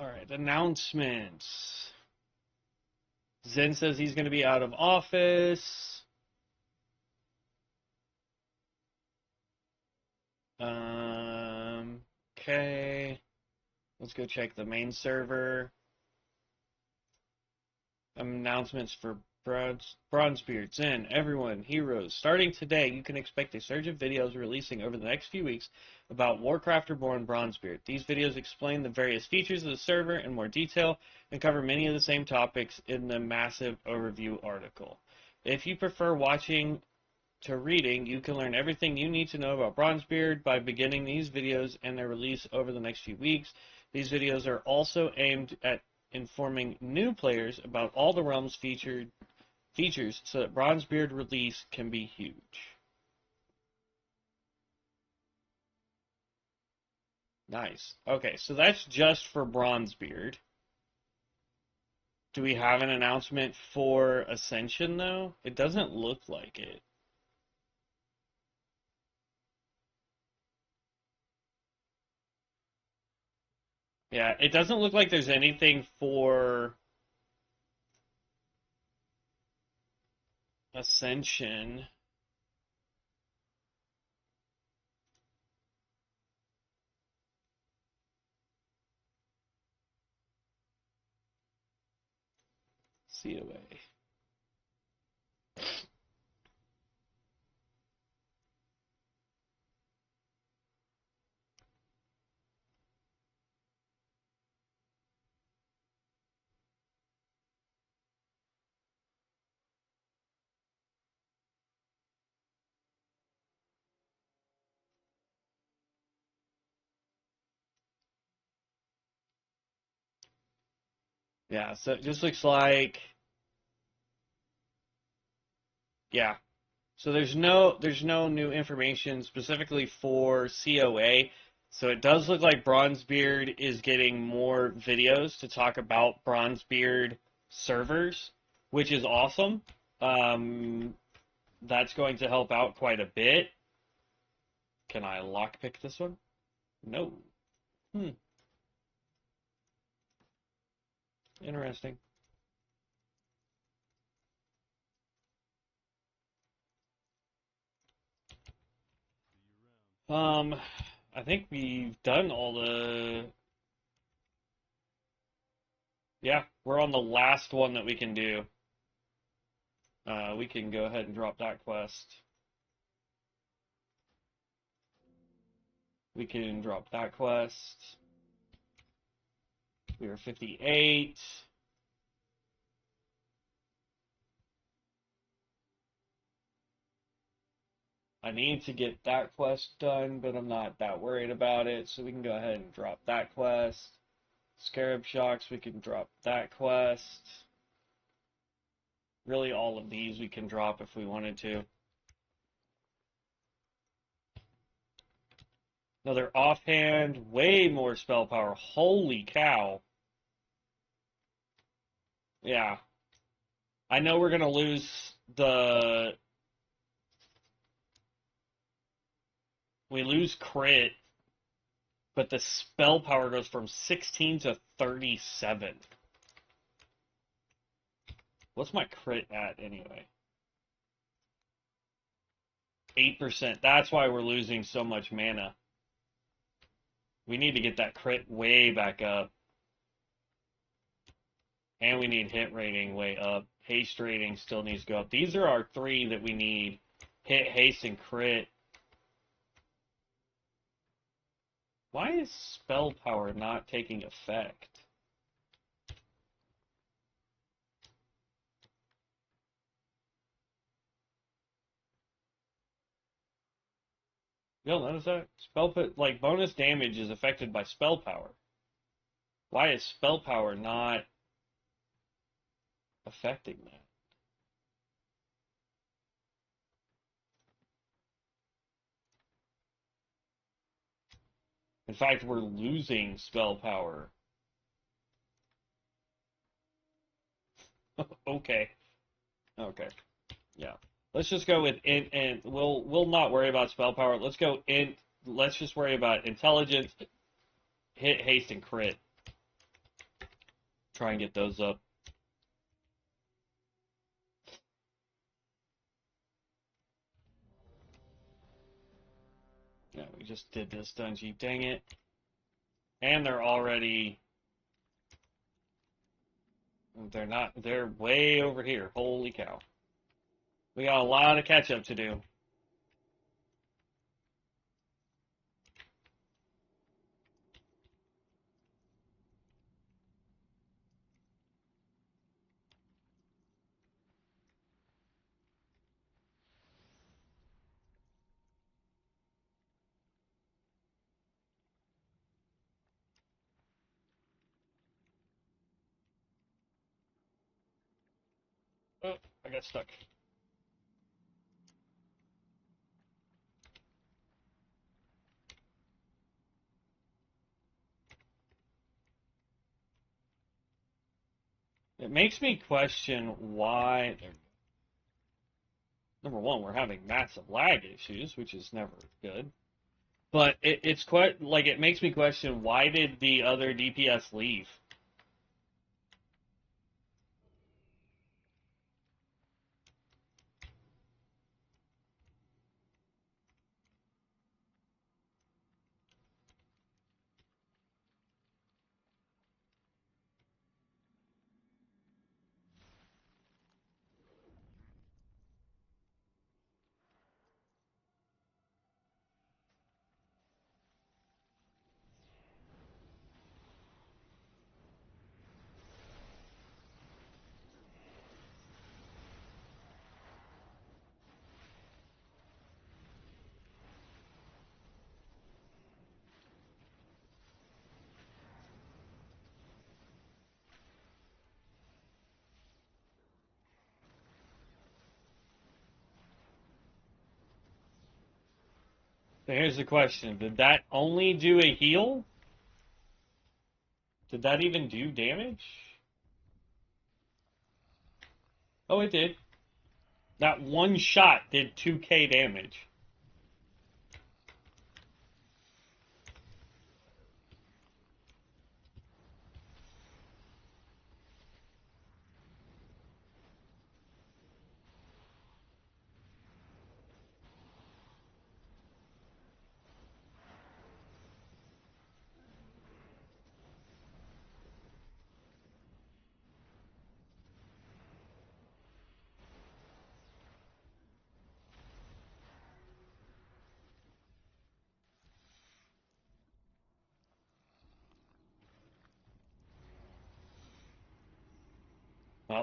All right, announcements. Zen says he's going to be out of office. Okay. Let's go check the main server. Announcements for Bronzebeard, Zen, everyone, heroes. Starting today, you can expect a surge of videos releasing over the next few weeks about Warcraft Reborn Bronzebeard. These videos explain the various features of the server in more detail and cover many of the same topics in the massive overview article. If you prefer watching to reading, you can learn everything you need to know about Bronzebeard by beginning these videos and their release over the next few weeks. These videos are also aimed at informing new players about all the realm's features so that Bronzebeard release can be huge. Nice. Okay, so that's just for Bronzebeard. Do we have an announcement for Ascension, though? It doesn't look like it. Yeah, it doesn't look like there's anything for Ascension. COA. Yeah, so it just looks like, yeah. So there's no new information specifically for COA. So it does look like Bronzebeard is getting more videos to talk about Bronzebeard servers, which is awesome. That's going to help out quite a bit. Can I lockpick this one? No. Interesting. I think we've done all the... Yeah, we're on the last one that we can do. We can go ahead and drop that quest. We can drop that quest. We are 58. I need to get that quest done, but I'm not that worried about it, so we can go ahead and drop that quest. Scarab Shocks, we can drop that quest. Really, all of these we can drop if we wanted to. Another offhand, way more spell power. Holy cow. Yeah. I know we're going to lose the... We lose crit, but the spell power goes from 16 to 37. What's my crit at anyway? 8%. That's why we're losing so much mana. We need to get that crit way back up. And we need hit rating way up. Haste rating still needs to go up. These are our three that we need. Hit, haste, and crit. Why is spell power not taking effect? You'll notice that spell put like bonus damage is affected by spell power. Why is spell power not affecting that? In fact, we're losing spell power. Okay. Okay. Yeah. Let's just go with int, and we'll not worry about spell power. Let's go int. Let's just worry about intelligence, hit, haste, and crit. Try and get those up. Yeah, we just did this dungeon. Dang it. And they're already... They're not... They're way over here. Holy cow. We got a lot of catch-up to do. Oh, I got stuck. It makes me question why... Number one, we're having massive lag issues, which is never good. But it's quite... Like, it makes me question, why did the other DPS leave? So here's the question. Did that only do a heal? Did that even do damage? Oh, it did. That one shot did 2k damage.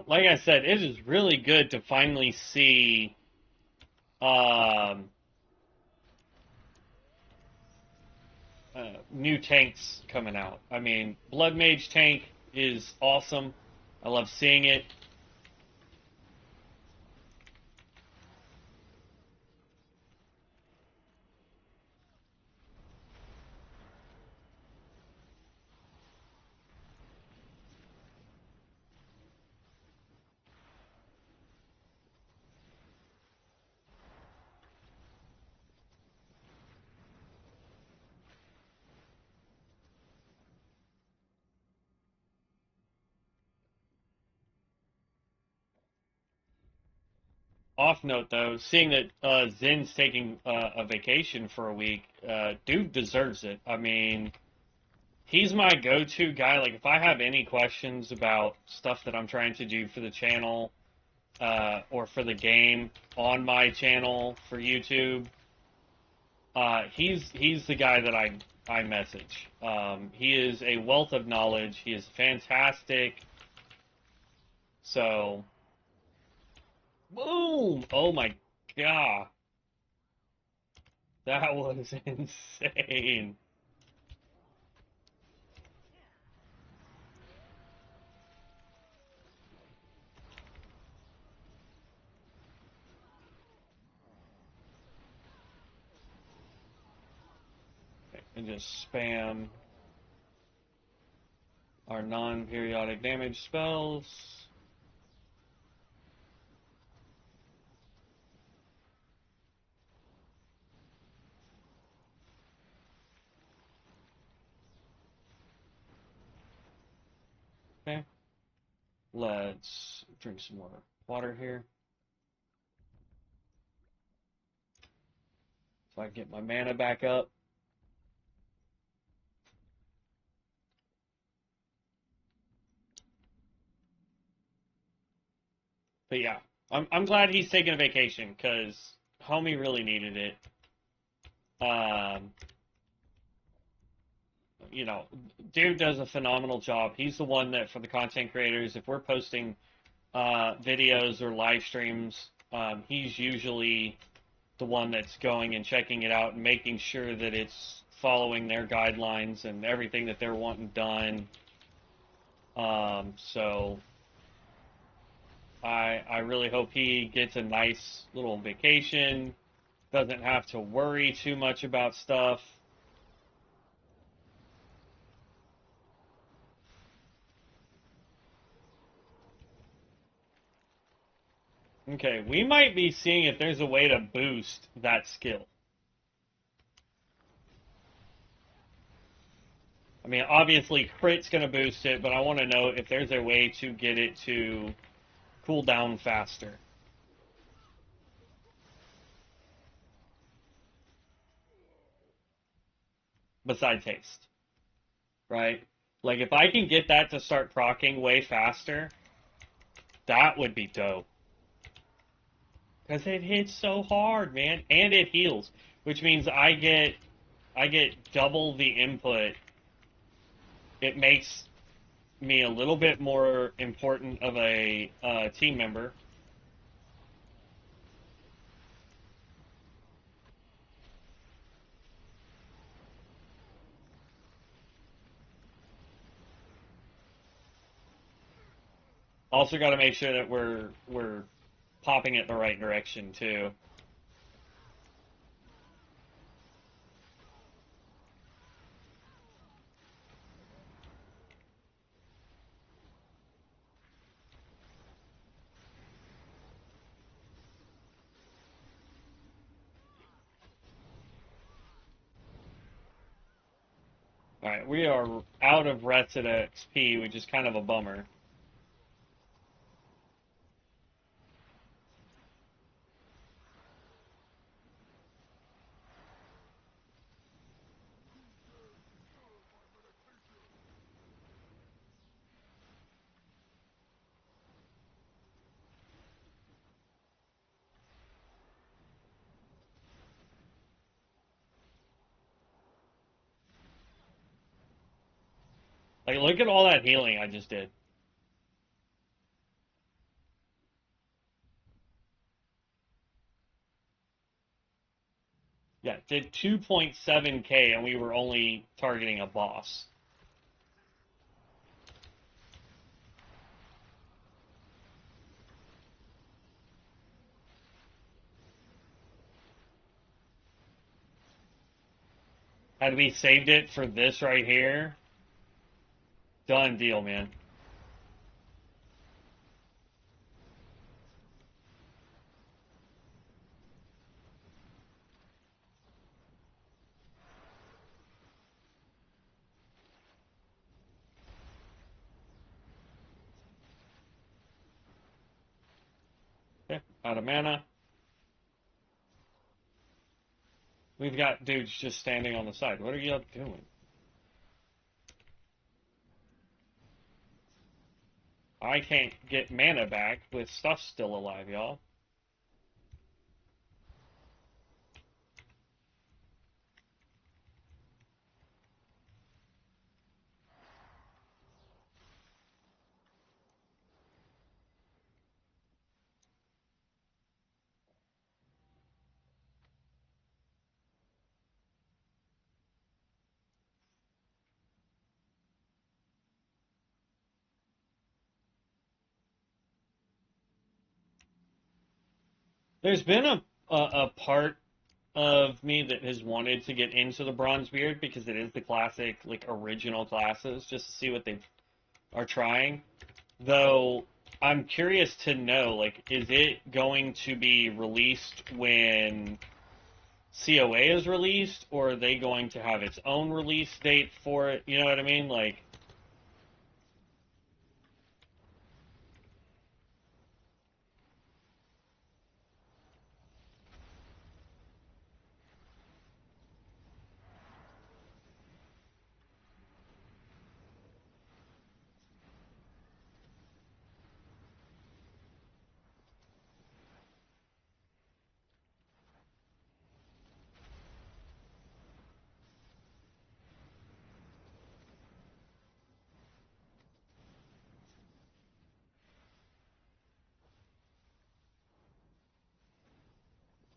Like I said, it is really good to finally see new tanks coming out. I mean, Blood Mage tank is awesome. I love seeing it. Off note though, seeing that Zin's taking a vacation for a week, dude deserves it. I mean, he's my go-to guy. Like, if I have any questions about stuff that I'm trying to do for the channel, or for the game on my channel for YouTube, he's the guy that I message. He is a wealth of knowledge. He is fantastic. So, boom! Oh my god. That was insane. Okay, and just spam our non-periodic damage spells. Okay. Let's drink some more water here. So I can get my mana back up. But yeah, I'm glad he's taking a vacation because homie really needed it. Um, you know, dude does a phenomenal job. He's the one that for the content creators, if we're posting videos or live streams, he's usually the one that's going and checking it out and making sure that it's following their guidelines and everything that they're wanting done. So I really hope he gets a nice little vacation, doesn't have to worry too much about stuff. Okay, we might be seeing if there's a way to boost that skill. I mean, obviously, crit's going to boost it, but I want to know if there's a way to get it to cool down faster. Besides haste, right? Like, if I can get that to start proccing way faster, that would be dope. Because it hits so hard, man. And it heals, which means I get double the input. It makes me a little bit more important of a team member. Also got to make sure that we're popping it the right direction too. All right, we are out of rested XP, which is kind of a bummer. Like, look at all that healing I just did. Yeah, did 2.7k and we were only targeting a boss. Had we saved it for this right here, done deal, man. Okay, out of mana. We've got dudes just standing on the side. What are you doing? I can't get mana back with stuff still alive, y'all. There's been a part of me that has wanted to get into the Bronzebeard because it is the classic, like, original classes, just to see what they are trying. Though, I'm curious to know, like, is it going to be released when COA is released, or are they going to have its own release date for it? You know what I mean? Like,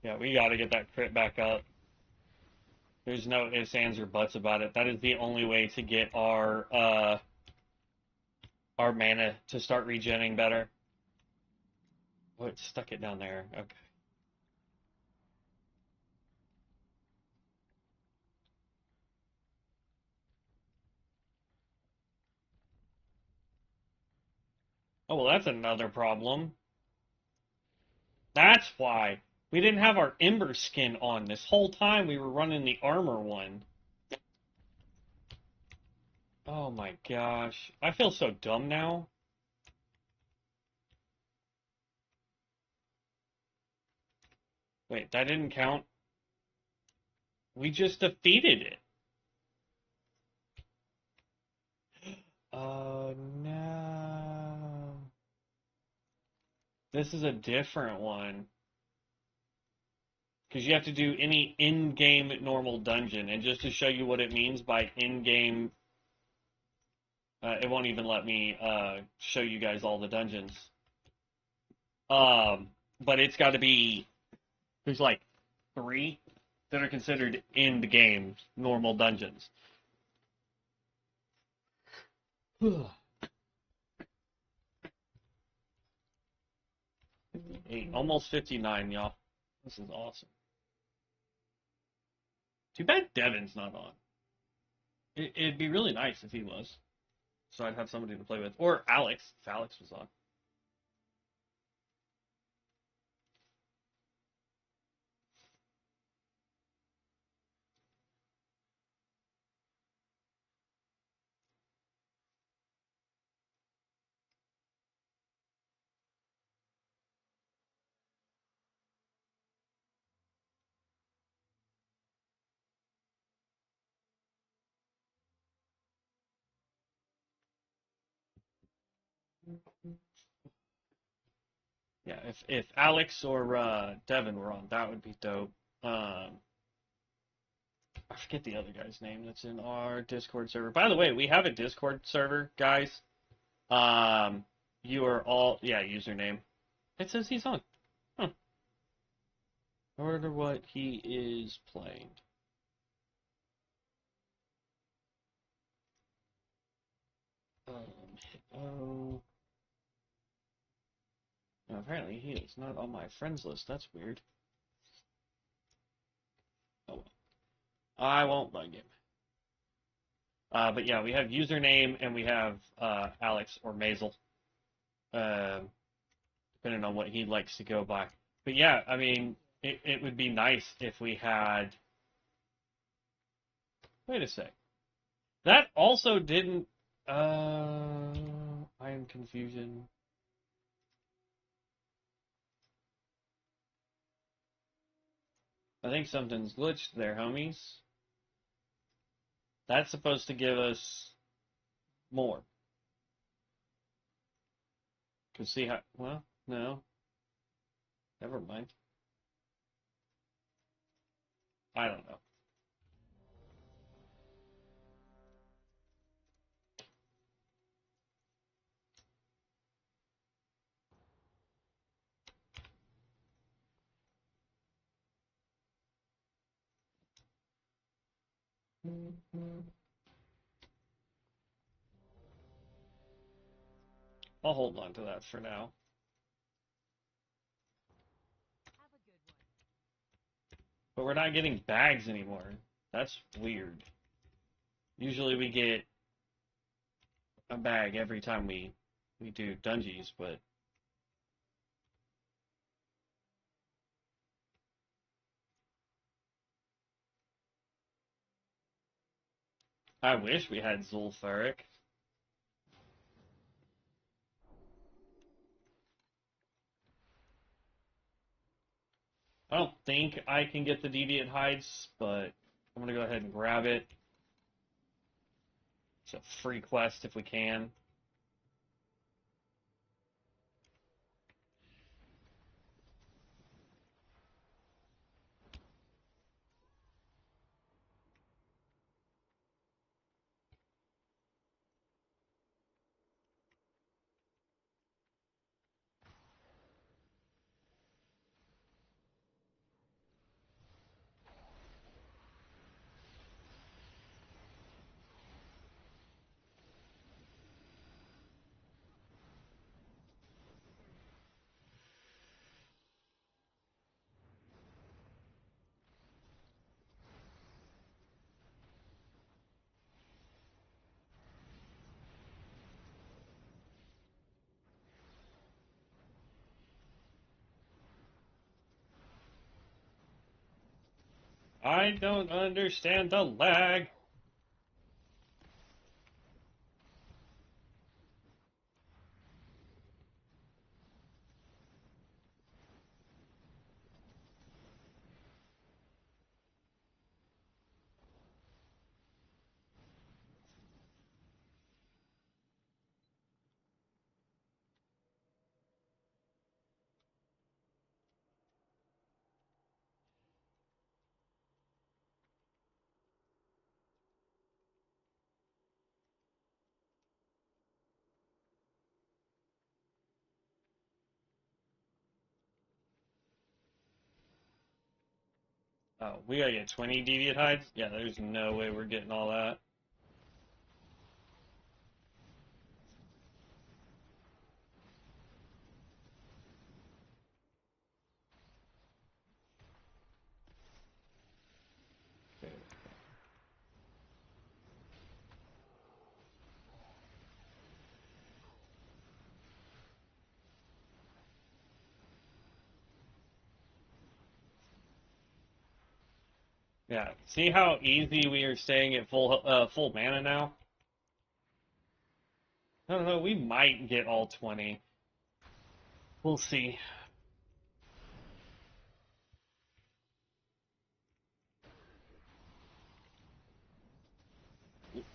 yeah, we got to get that crit back up. There's no ifs, ands, or buts about it. That is the only way to get our mana to start regenning better. Oh, it stuck it down there. Okay. Oh, well, that's another problem. That's why. We didn't have our Ember skin on this whole time we were running the armor one. Oh my gosh. I feel so dumb now. Wait, that didn't count? We just defeated it. Oh no. This is a different one. Because you have to do any in-game normal dungeon. And just to show you what it means by in-game, it won't even let me show you guys all the dungeons. But it's got to be, there's like 3 that are considered in the game normal dungeons. 58, almost 59, y'all. This is awesome. Too bad Devin's not on. It'd be really nice if he was. So I'd have somebody to play with. Or Alex, if Alex was on. Yeah, if Alex or Devin were on, that would be dope. I forget the other guy's name that's in our Discord server. By the way, we have a Discord server, guys. Um, you are all, yeah, username. It says he's on. Huh. I wonder what he is playing. Oh. No, apparently he is not on my friends list. That's weird. Oh, well. I won't bug him. But yeah, we have username and we have Alex or Maisel, depending on what he likes to go by. But yeah, I mean, it would be nice if we had. Wait a sec. That also didn't. I am confusion. I think something's glitched there, homies. That's supposed to give us more. Cause see how? Well, no. Never mind. I don't know. I'll hold on to that for now. But we're not getting bags anymore. That's weird. Usually we get a bag every time we do dungeons, but I wish we had Zulfuric. I don't think I can get the deviant hides, but I'm going to go ahead and grab it. It's a free quest if we can. I don't understand the lag. Oh, we gotta get 20 deviant hides? Yeah, there's no way we're getting all that. Yeah, see how easy we are staying at full mana now? I don't know, we might get all 20. We'll see.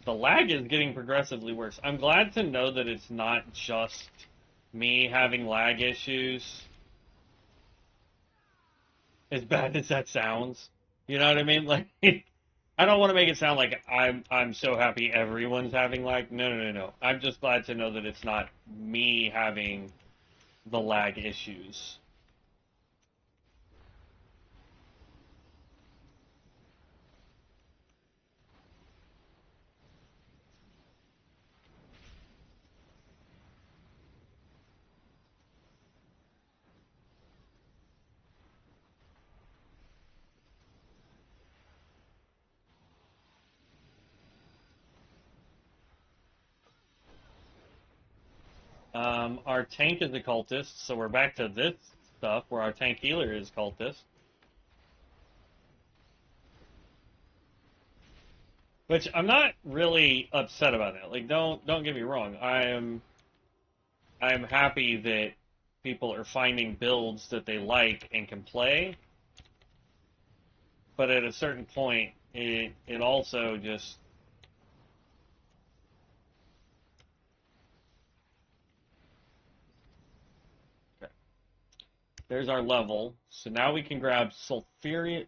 The lag is getting progressively worse. I'm glad to know that it's not just me having lag issues. As bad as that sounds. You know what I mean? Like I don't want to make it sound like I'm so happy everyone's having lag. No. I'm just glad to know that it's not me having the lag issues. Our tank is a cultist, so we're back to this stuff where our tank healer is cultist. Which I'm not really upset about that. Like don't get me wrong. I'm happy that people are finding builds that they like and can play. But at a certain point it also just there's our level. So now we can grab Sulfurin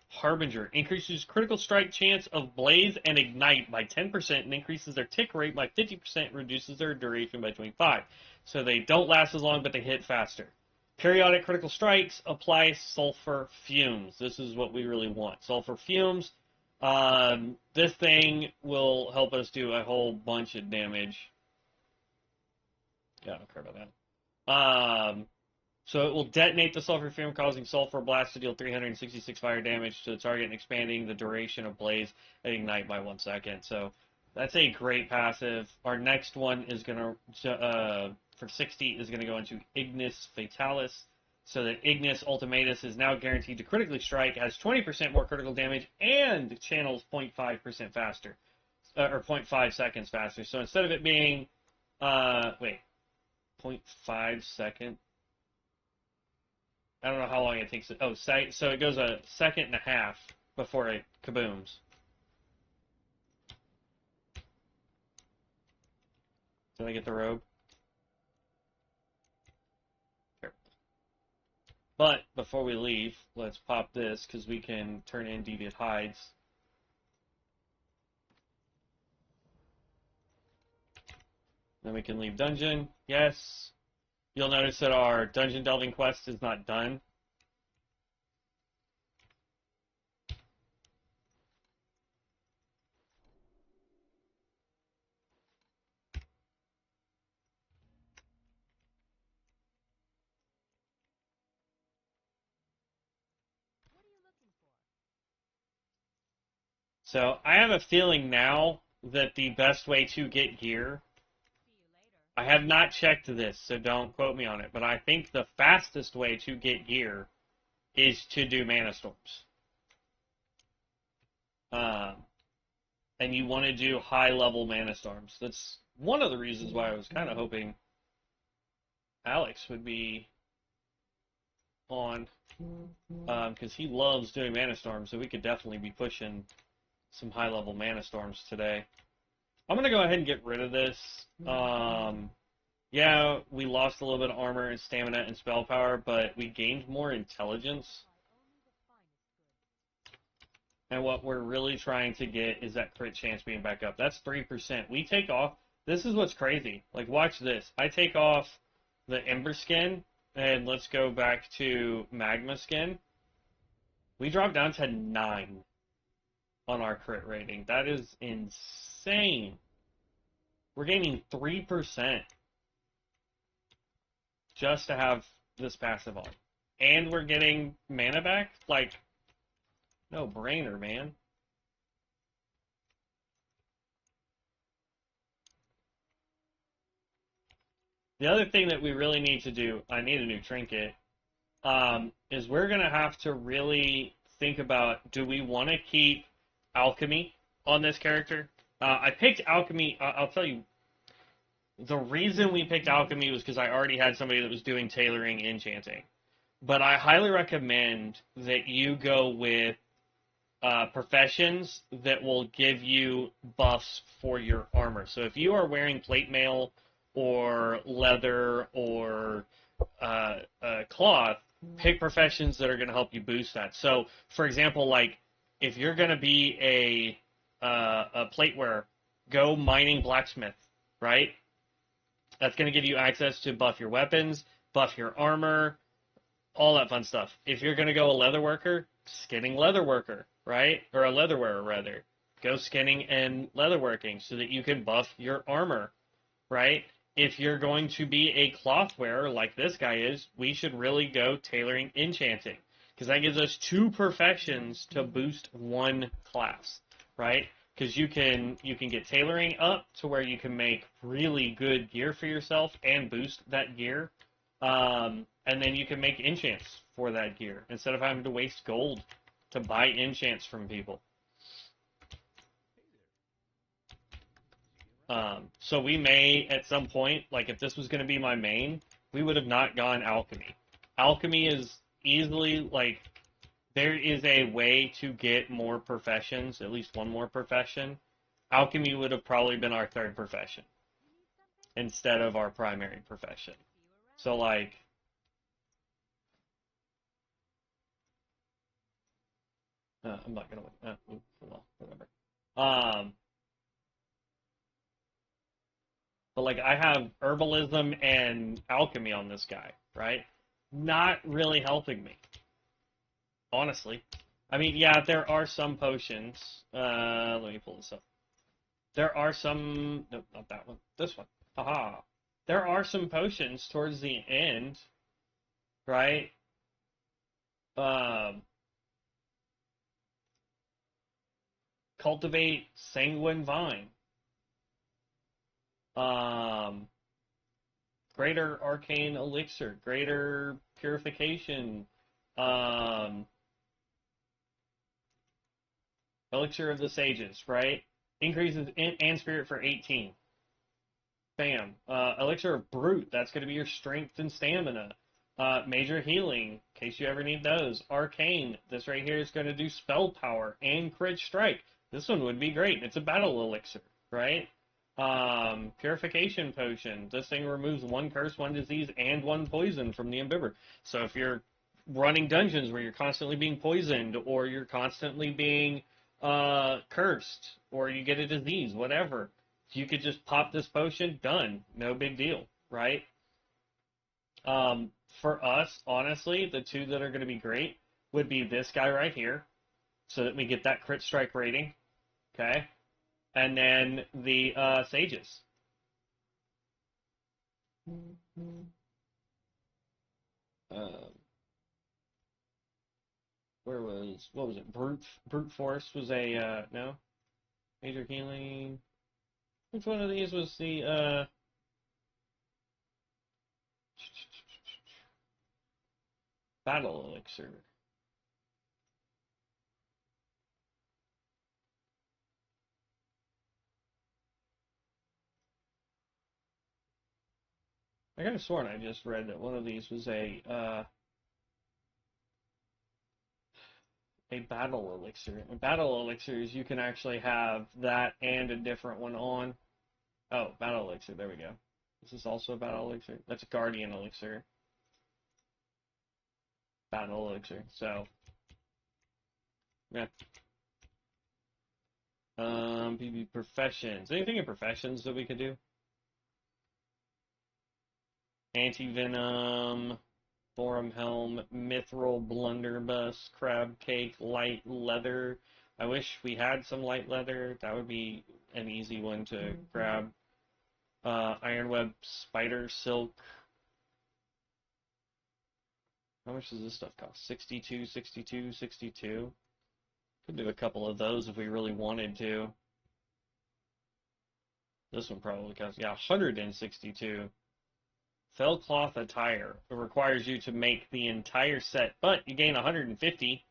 Harbinger. Increases critical strike chance of blaze and ignite by 10% and increases their tick rate by 50%, reduces their duration by 25%. So they don't last as long, but they hit faster. Periodic critical strikes apply sulfur fumes. This is what we really want. Sulfur fumes. This thing will help us do a whole bunch of damage. Yeah, I don't care about that. So it will detonate the sulfur fume, causing sulfur blast to deal 366 fire damage to the target and expanding the duration of blaze and ignite by 1 second. So that's a great passive. Our next one is going to, for 60, is going to go into Ignis Fatalis. So that Ignis Ultimatus is now guaranteed to critically strike, has 20% more critical damage, and channels 0.5% faster, or 0.5 seconds faster. So instead of it being, 0.5 second. I don't know how long it takes. So it goes a second and a half before it kabooms. Did I get the robe? Here. But before we leave, let's pop this because we can turn in Deviant Hides. Then we can leave dungeon. Yes. You'll notice that our dungeon delving quest is not done. So I have a feeling now that the best way to get gear, I have not checked this, so don't quote me on it, but I think the fastest way to get gear is to do mana storms. And you want to do high-level mana storms. That's one of the reasons why I was kind of hoping Alex would be on, because he loves doing mana storms, so we could definitely be pushing some high-level mana storms today. I'm going to go ahead and get rid of this. Yeah, we lost a little bit of armor and stamina and spell power, but we gained more intelligence. And what we're really trying to get is that crit chance being back up. That's 3%. We take off. This is what's crazy. Like, watch this. I take off the Ember skin, and let's go back to Magma skin. We drop down to 9 on our crit rating. That is insane. We're gaining 3% just to have this passive on. And we're getting mana back? Like, no brainer, man. The other thing that we really need to do, I need a new trinket, is we're going to have to really think about, do we want to keep alchemy on this character? I picked alchemy, I'll tell you, the reason we picked alchemy was because I already had somebody that was doing tailoring enchanting. But I highly recommend that you go with professions that will give you buffs for your armor. So if you are wearing plate mail or leather or cloth, pick professions that are going to help you boost that. So, for example, like if you're going to be a plate wearer, go mining blacksmith, right? That's going to give you access to buff your weapons, buff your armor, all that fun stuff. If you're going to go a leather worker, skinning leather worker, right? Or a leather wearer, rather. Go skinning and leatherworking so that you can buff your armor, right? If you're going to be a cloth wearer like this guy is, we should really go tailoring enchanting because that gives us 2 professions to boost 1 class, right? Because you can get tailoring up to where you can make really good gear for yourself and boost that gear. And then you can make enchants for that gear instead of having to waste gold to buy enchants from people. So we may, at some point, like if this was going to be my main, we would have not gone alchemy. Alchemy is easily, like, there is a way to get more professions, at least 1 more profession. Alchemy would have probably been our 3rd profession instead of our primary profession. So, like, I'm not going to, well, whatever. But, like, I have herbalism and alchemy on this guy, right? Not really helping me, honestly. I mean, yeah, there are some potions. Let me pull this up. There are some... Nope, not that one. This one. Haha. There are some potions towards the end right? Um, Cultivate Sanguine Vine. Um, Greater Arcane Elixir, Greater Purification, um, Elixir of the Sages, right? Increases and Spirit for 18. Bam. Elixir of Brute, that's going to be your strength and stamina. Major Healing, in case you ever need those. Arcane, this right here is going to do Spell Power and Crit Strike. This one would be great. It's a Battle Elixir, right? Purification Potion. This thing removes 1 curse, 1 disease, and 1 poison from the Embibber. So if you're running dungeons where you're constantly being poisoned, or you're constantly being cursed, or you get a disease, whatever, you could just pop this potion, done. No big deal, right? For us, honestly, the two that are going to be great would be this guy right here, so that we get that crit strike rating, okay? And then the sages. What was it? Brute Force was a, no? Major Healing. Which one of these was the, Battle Elixir? I could have sworn I just read that one of these was a battle elixir. And battle elixirs, you can actually have that and a different one on. Oh, battle elixir, there we go. This is also a battle elixir. That's a guardian elixir. Battle elixir. So, yeah. PB professions. Anything in professions that we could do? Anti-venom, Thorum Helm, Mithril, Blunderbuss, Crab Cake, Light Leather. I wish we had some light leather. That would be an easy one to grab. Ironweb, Spider, Silk. How much does this stuff cost? 62, 62, 62. Could do a couple of those if we really wanted to. This one probably costs, yeah, 162. Fellcloth Attire. It requires you to make the entire set, but you gain 150.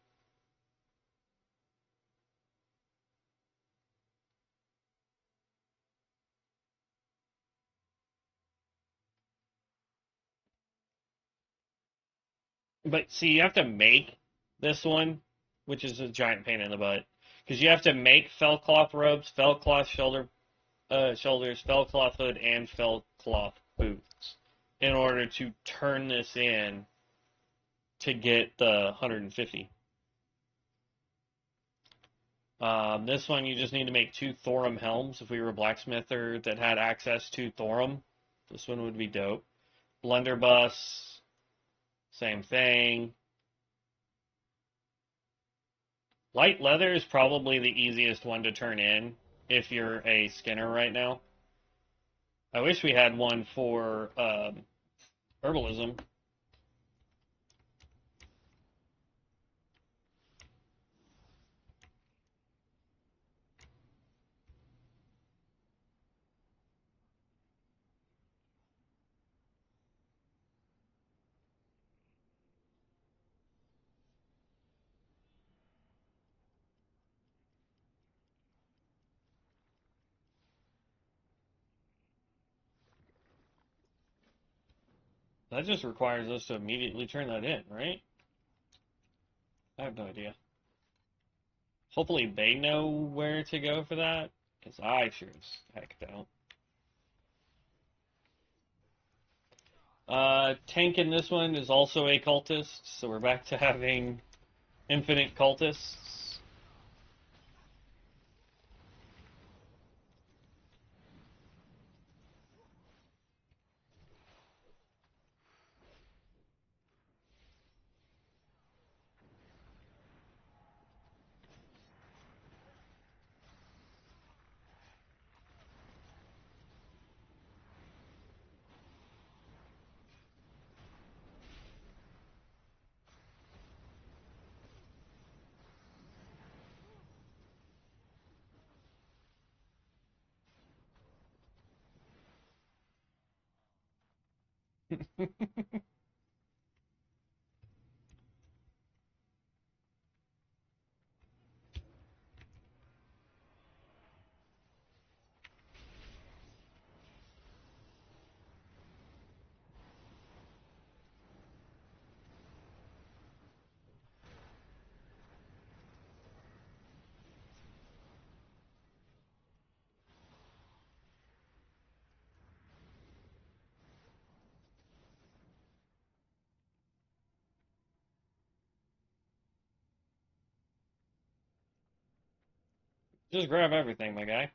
But see, you have to make this one, which is a giant pain in the butt. Because you have to make fellcloth robes, fellcloth shoulders, fellcloth hood, and fellcloth boots in order to turn this in to get the 150. This one, you just need to make 2 Thorum helms. If we were a blacksmither that had access to Thorum, this one would be dope. Blunderbuss, same thing. Light leather is probably the easiest one to turn in if you're a skinner right now. I wish we had one for herbalism. That just requires us to immediately turn that in, right? I have no idea. Hopefully they know where to go for that, because I sure as heck don't. Tank in this one is also a cultist, so we're back to having infinite cultists. Just grab everything, my guy.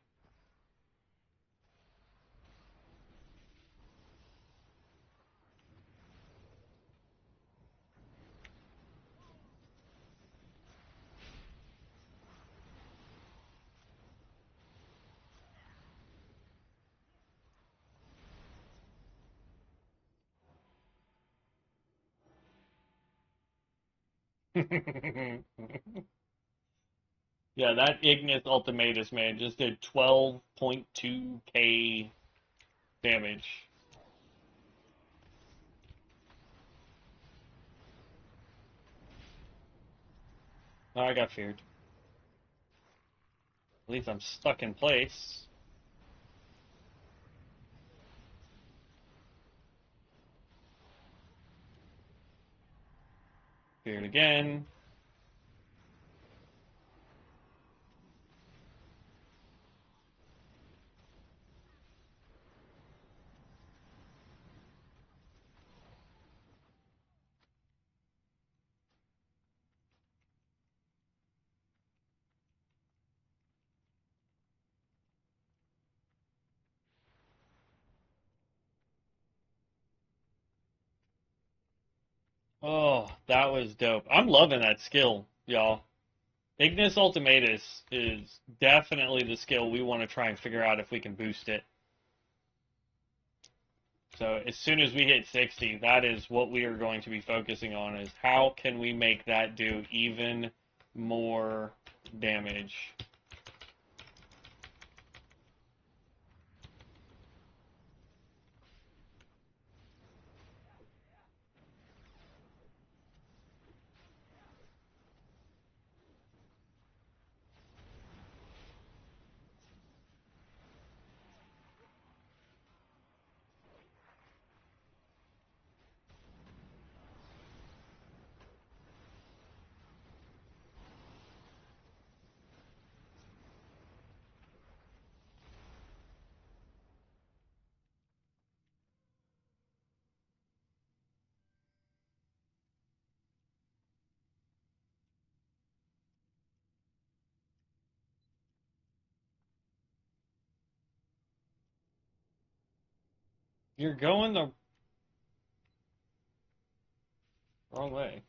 Yeah, that Ignis Ultimatus, man, just did 12.2k damage. Oh, I got feared. At least I'm stuck in place. Feared again. Oh, that was dope. I'm loving that skill, y'all. Ignis Ultimatus is definitely the skill we want to try and figure out if we can boost it. So as soon as we hit 60, that is what we are going to be focusing on, is how can we make that do even more damage. You're going the wrong way.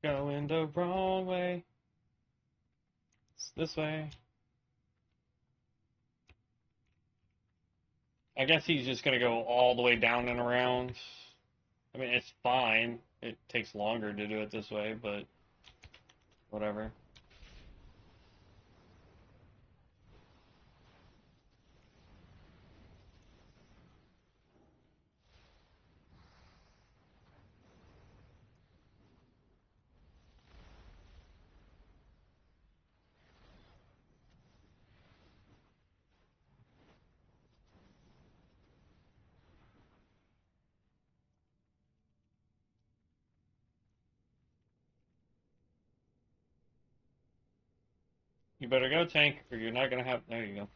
Going the wrong way. It's this way. I guess he's just going to go all the way down and around. I mean, it's fine. It takes longer to do it this way, but whatever. You better go, tank, or you're not going to have... There you go.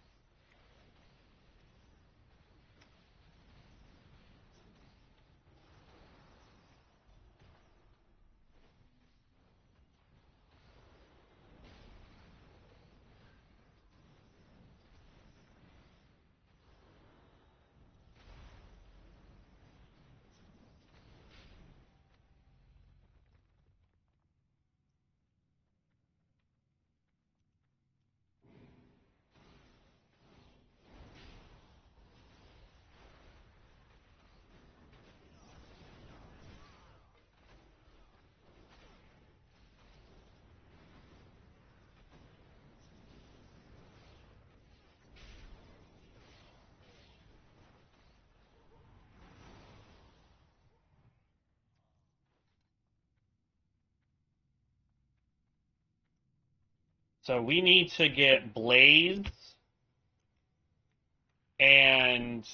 So we need to get Blaze and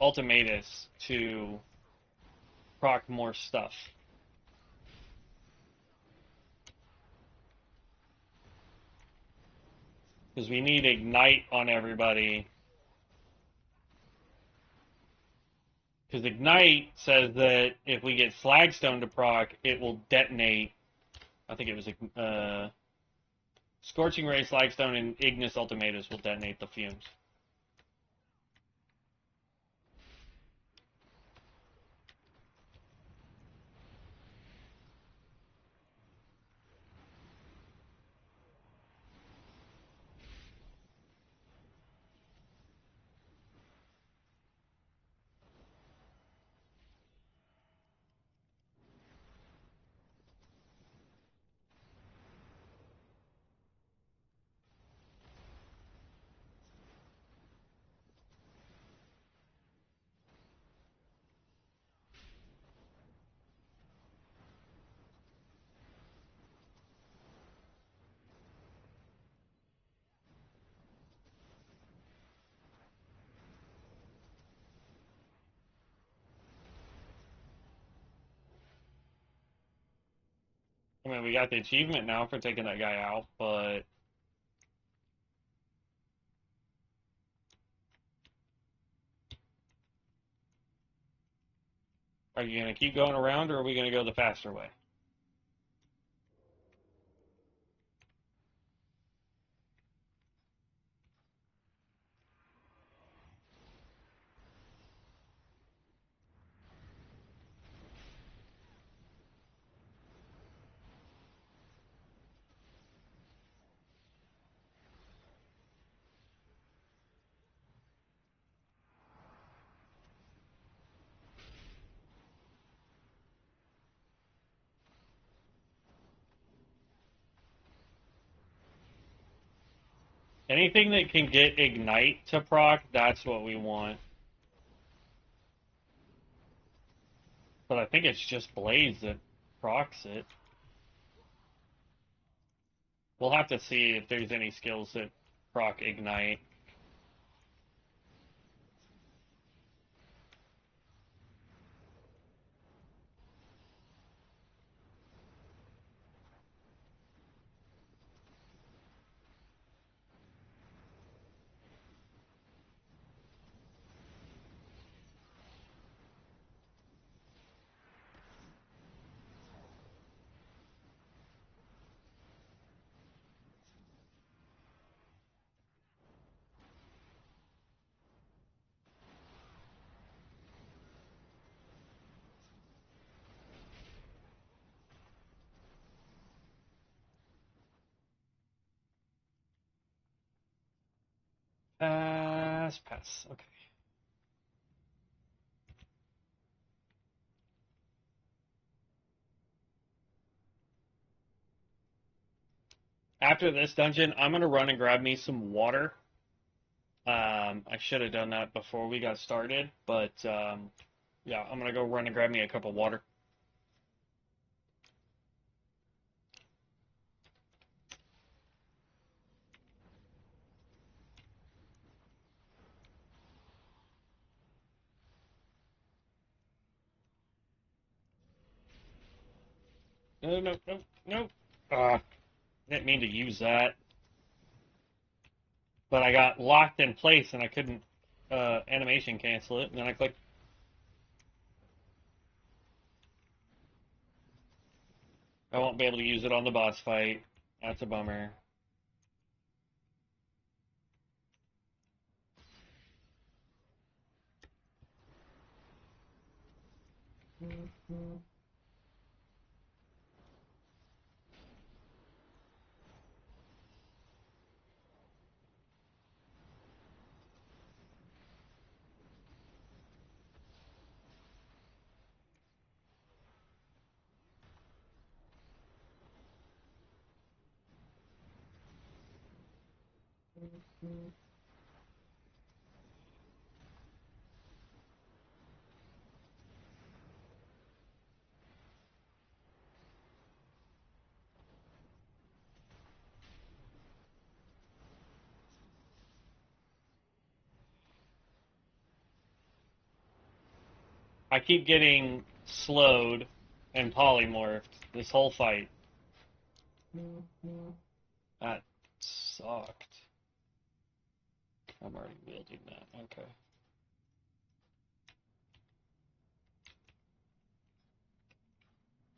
Ultimatus to proc more stuff. Because we need Ignite on everybody. Because Ignite says that if we get Flagstone to proc, it will detonate. I think it was Scorching Ray, Flagstone, and Ignis Ultimatus will detonate the fumes. I mean, we got the achievement now for taking that guy out, but are you going to keep going around, or are we going to go the faster way? Anything that can get Ignite to proc, that's what we want. But I think it's just Blaze that procs it. We'll have to see if there's any skills that proc Ignite. Pass. Okay. After this dungeon, I'm going to run and grab me some water. I should have done that before we got started, but yeah, I'm going to go run and grab me a cup of water. No, no, no, no. Didn't mean to use that. But I got locked in place and I couldn't animation cancel it. And then I clicked. I won't be able to use it on the boss fight. That's a bummer. I keep getting slowed and polymorphed this whole fight. That sucked. I'm already wielding that. Okay.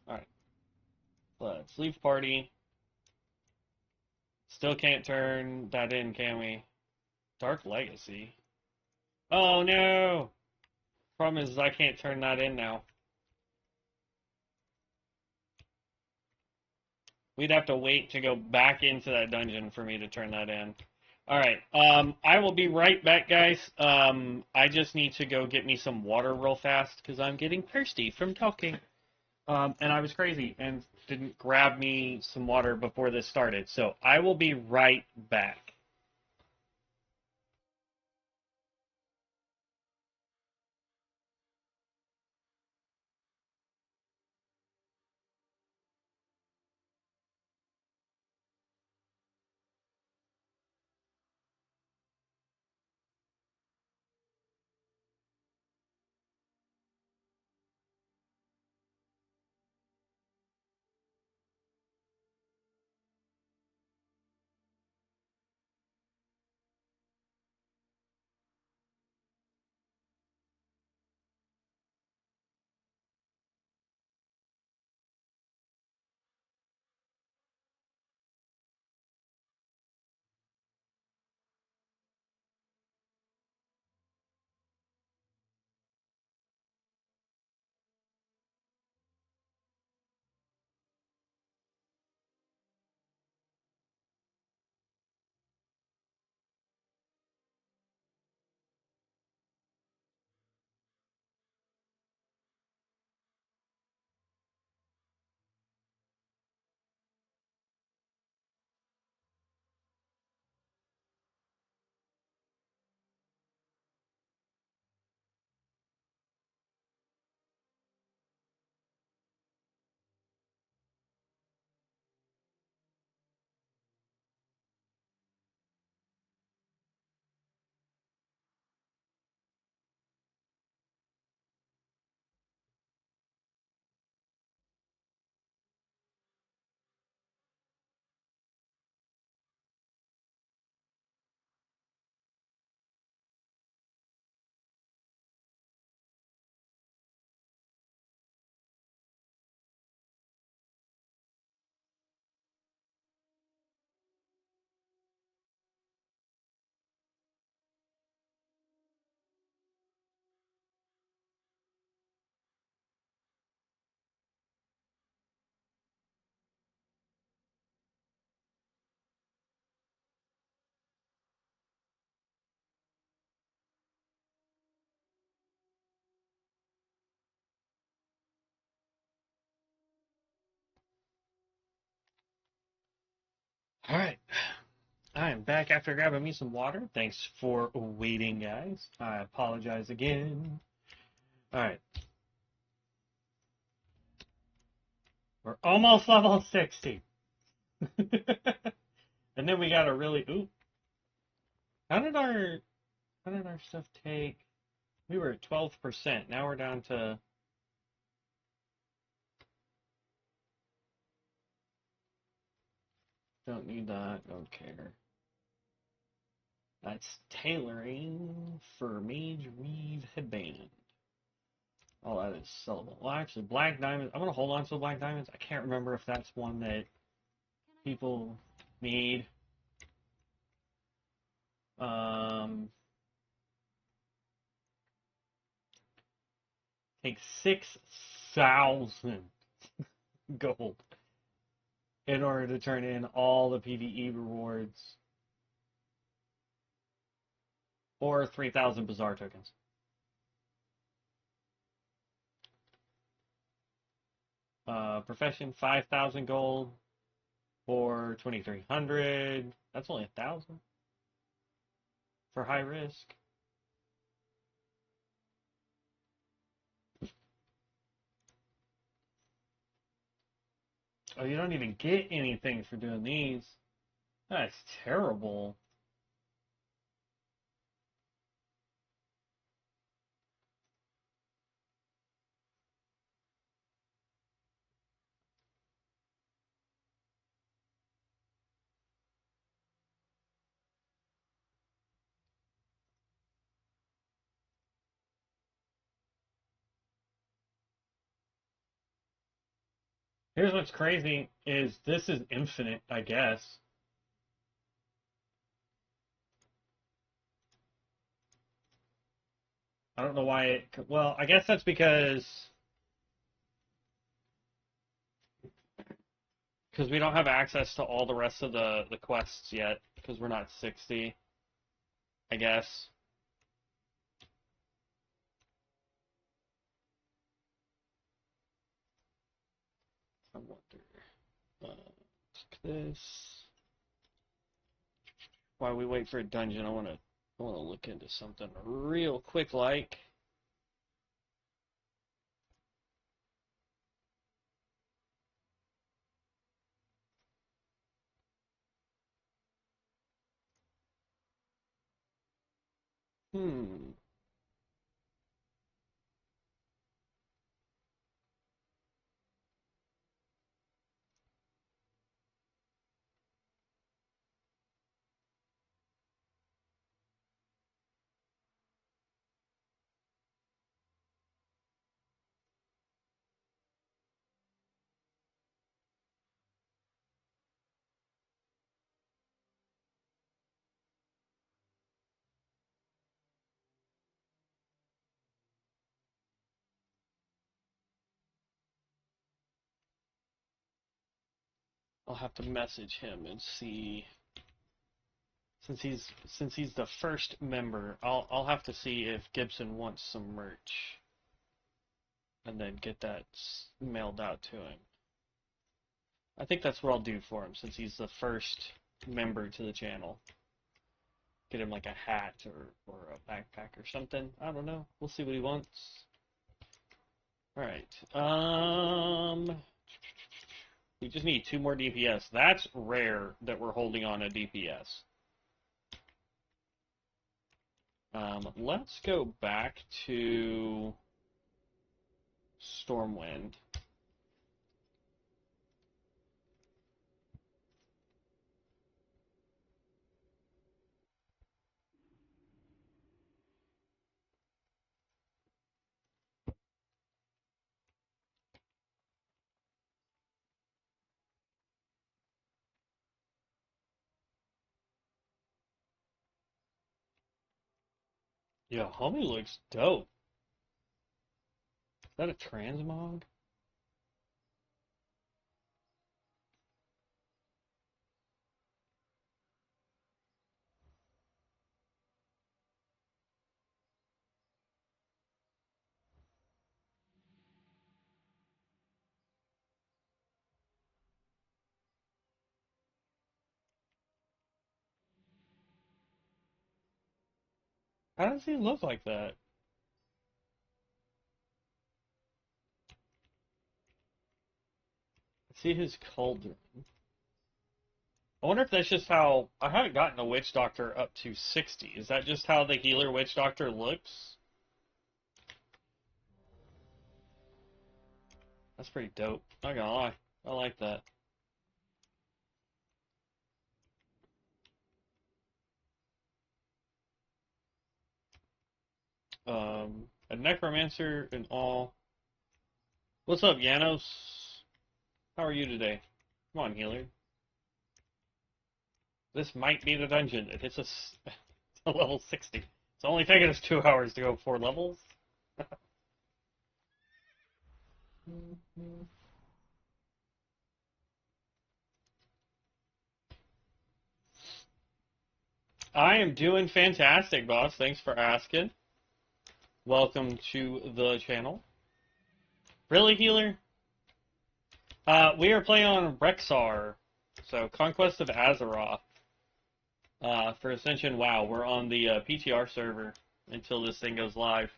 Alright. Let's leave party. Still can't turn that in, can we? Dark Legacy. Oh no! Problem is I can't turn that in now. We'd have to wait to go back into that dungeon for me to turn that in. Alright, I will be right back, guys. I just need to go get me some water real fast, because I'm getting thirsty from talking. And I was crazy and didn't grab me some water before this started. So I will be right back. All right. I am back after grabbing me some water. Thanks for waiting, guys. I apologize again. All right. We're almost level 60. And then we got to really... Ooh. How did our stuff take... We were at 12%. Now we're down to... Don't need that. Don't care. That's tailoring for Mage Weave Headband. Oh, that is sellable. Well, actually, Black Diamonds. I'm going to hold on to the Black Diamonds. I can't remember if that's one that people need. Take 6,000 gold in order to turn in all the PvE rewards. Or 3,000 Bazaar tokens. Profession, 5,000 gold. Or 2,300. That's only 1,000 for high risk. Oh, you don't even get anything for doing these. That's terrible. Here's what's crazy is this is infinite, I guess. I don't know why it, well, I guess that's because we don't have access to all the rest of the quests yet because we're not 60, I guess. I wonder. This. While we wait for a dungeon, I wanna look into something real quick, like. Hmm. I'll have to message him and see. Since he's the first member, I'll have to see if Gibson wants some merch, and then get that mailed out to him. I think that's what I'll do for him, since he's the first member to the channel. Get him like a hat or a backpack or something. I don't know. We'll see what he wants. Alright. We just need 2 more DPS. That's rare that we're holding on a DPS. Let's go back to Stormwind. Yeah, homie looks dope. Is that a transmog? How does he look like that? See his cauldron. I wonder if that's just how... I haven't gotten a Witch Doctor up to 60. Is that just how the healer Witch Doctor looks? That's pretty dope. Not gonna lie. I like that. A Necromancer and all. What's up, Janos? How are you today? Come on, healer. This might be the dungeon. It hits us to level 60. It's only taken us 2 hours to go 4 levels. I am doing fantastic, boss. Thanks for asking. Welcome to the channel. Really, healer? We are playing on Rexar, so Conquest of Azeroth, for Ascension WoW. We're on the PTR server until this thing goes live.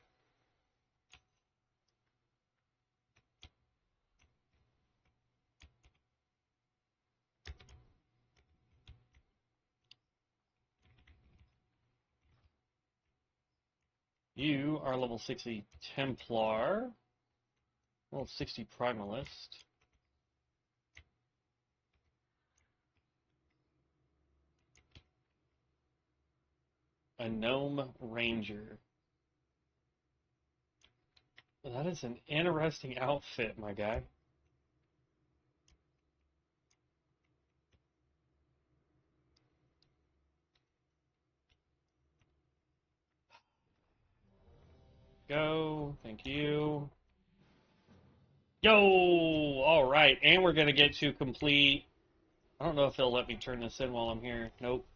You are level 60 Templar, level 60 Primalist. A Gnome Ranger. That is an interesting outfit, my guy. Go. Thank you. Yo! Alright, and we're going to get to complete... I don't know if they'll let me turn this in while I'm here. Nope.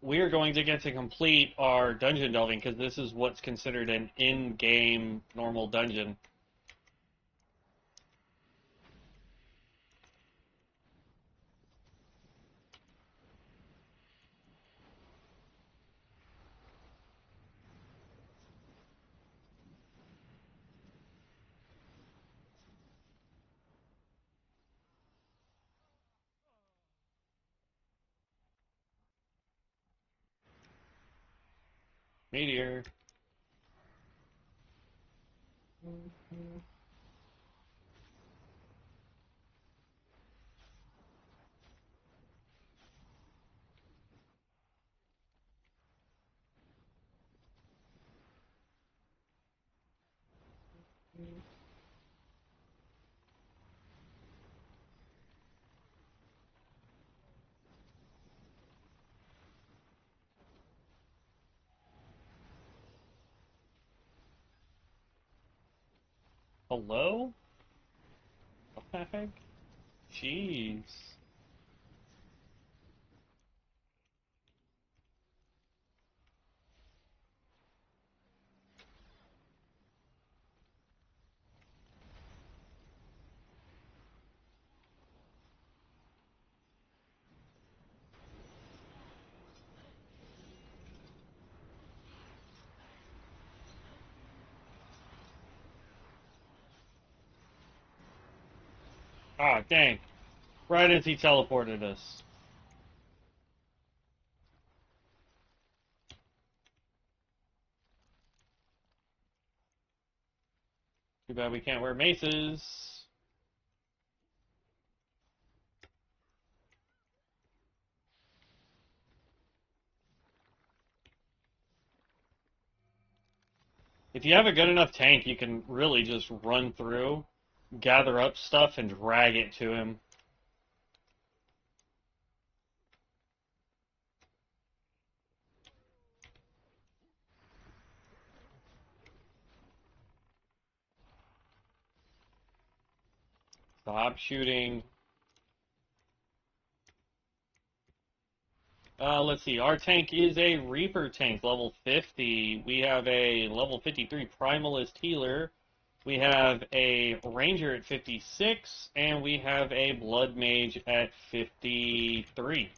We are going to get to complete our dungeon delving, because this is what's considered an in-game normal dungeon. Meteor. Hello? What the heck? Jeez. Ah, dang. Right as he teleported us. Too bad we can't wear maces. If you have a good enough tank, you can really just run through, gather up stuff, and drag it to him. Stop shooting. Let's see. Our tank is a Reaper tank, level 50. We have a level 53 Primalist Healer. We have a Ranger at 56, and we have a Blood Mage at 53.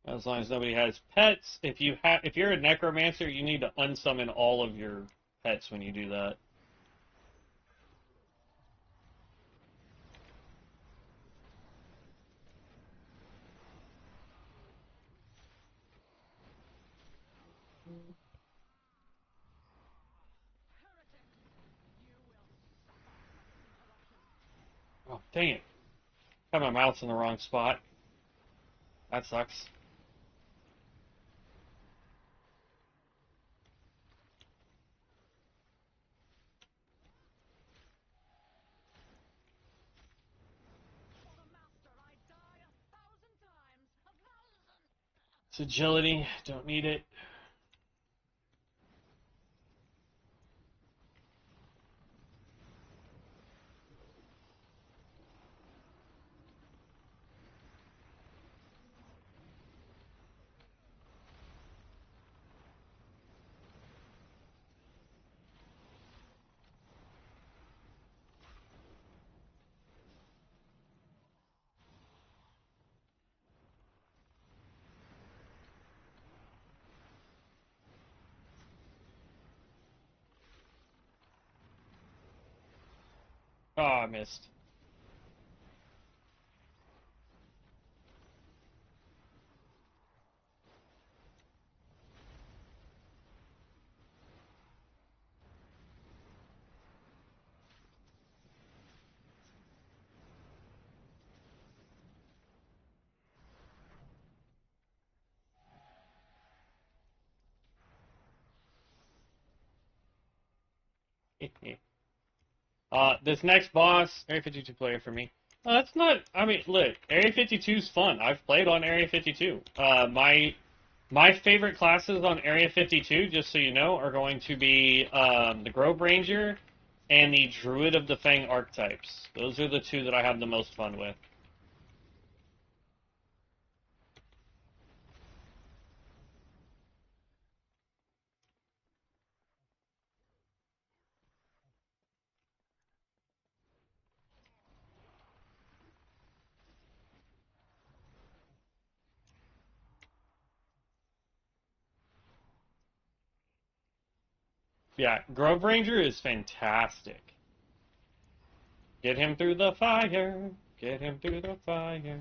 As long as nobody has pets. If you're a necromancer, you need to unsummon all of your pets when you do that. Oh, dang it. Got my mouse in the wrong spot. That sucks. It's agility. Don't need it. Oh, I missed. This next boss, Area 52 player for me. That's not. I mean, look, Area 52 is fun. I've played on Area 52. My favorite classes on Area 52, just so you know, are going to be the Grove Ranger and the Druid of the Fang archetypes. Those are the two that I have the most fun with. Yeah, Grove Ranger is fantastic. Get him through the fire. Get him through the fire.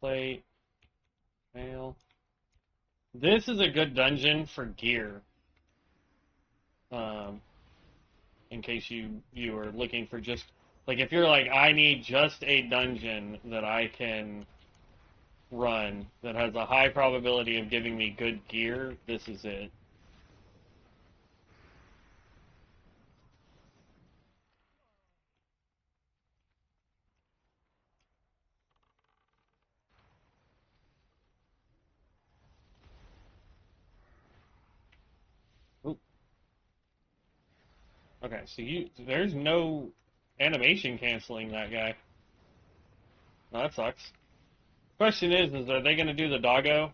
Play. Fail. This is a good dungeon for gear. Um, in case you are looking for just like if you're like I need just a dungeon that I can run that has a high probability of giving me good gear, this is it. Oop. Okay, so there's no animation canceling that guy. No, that sucks. Question is are they going to do the doggo?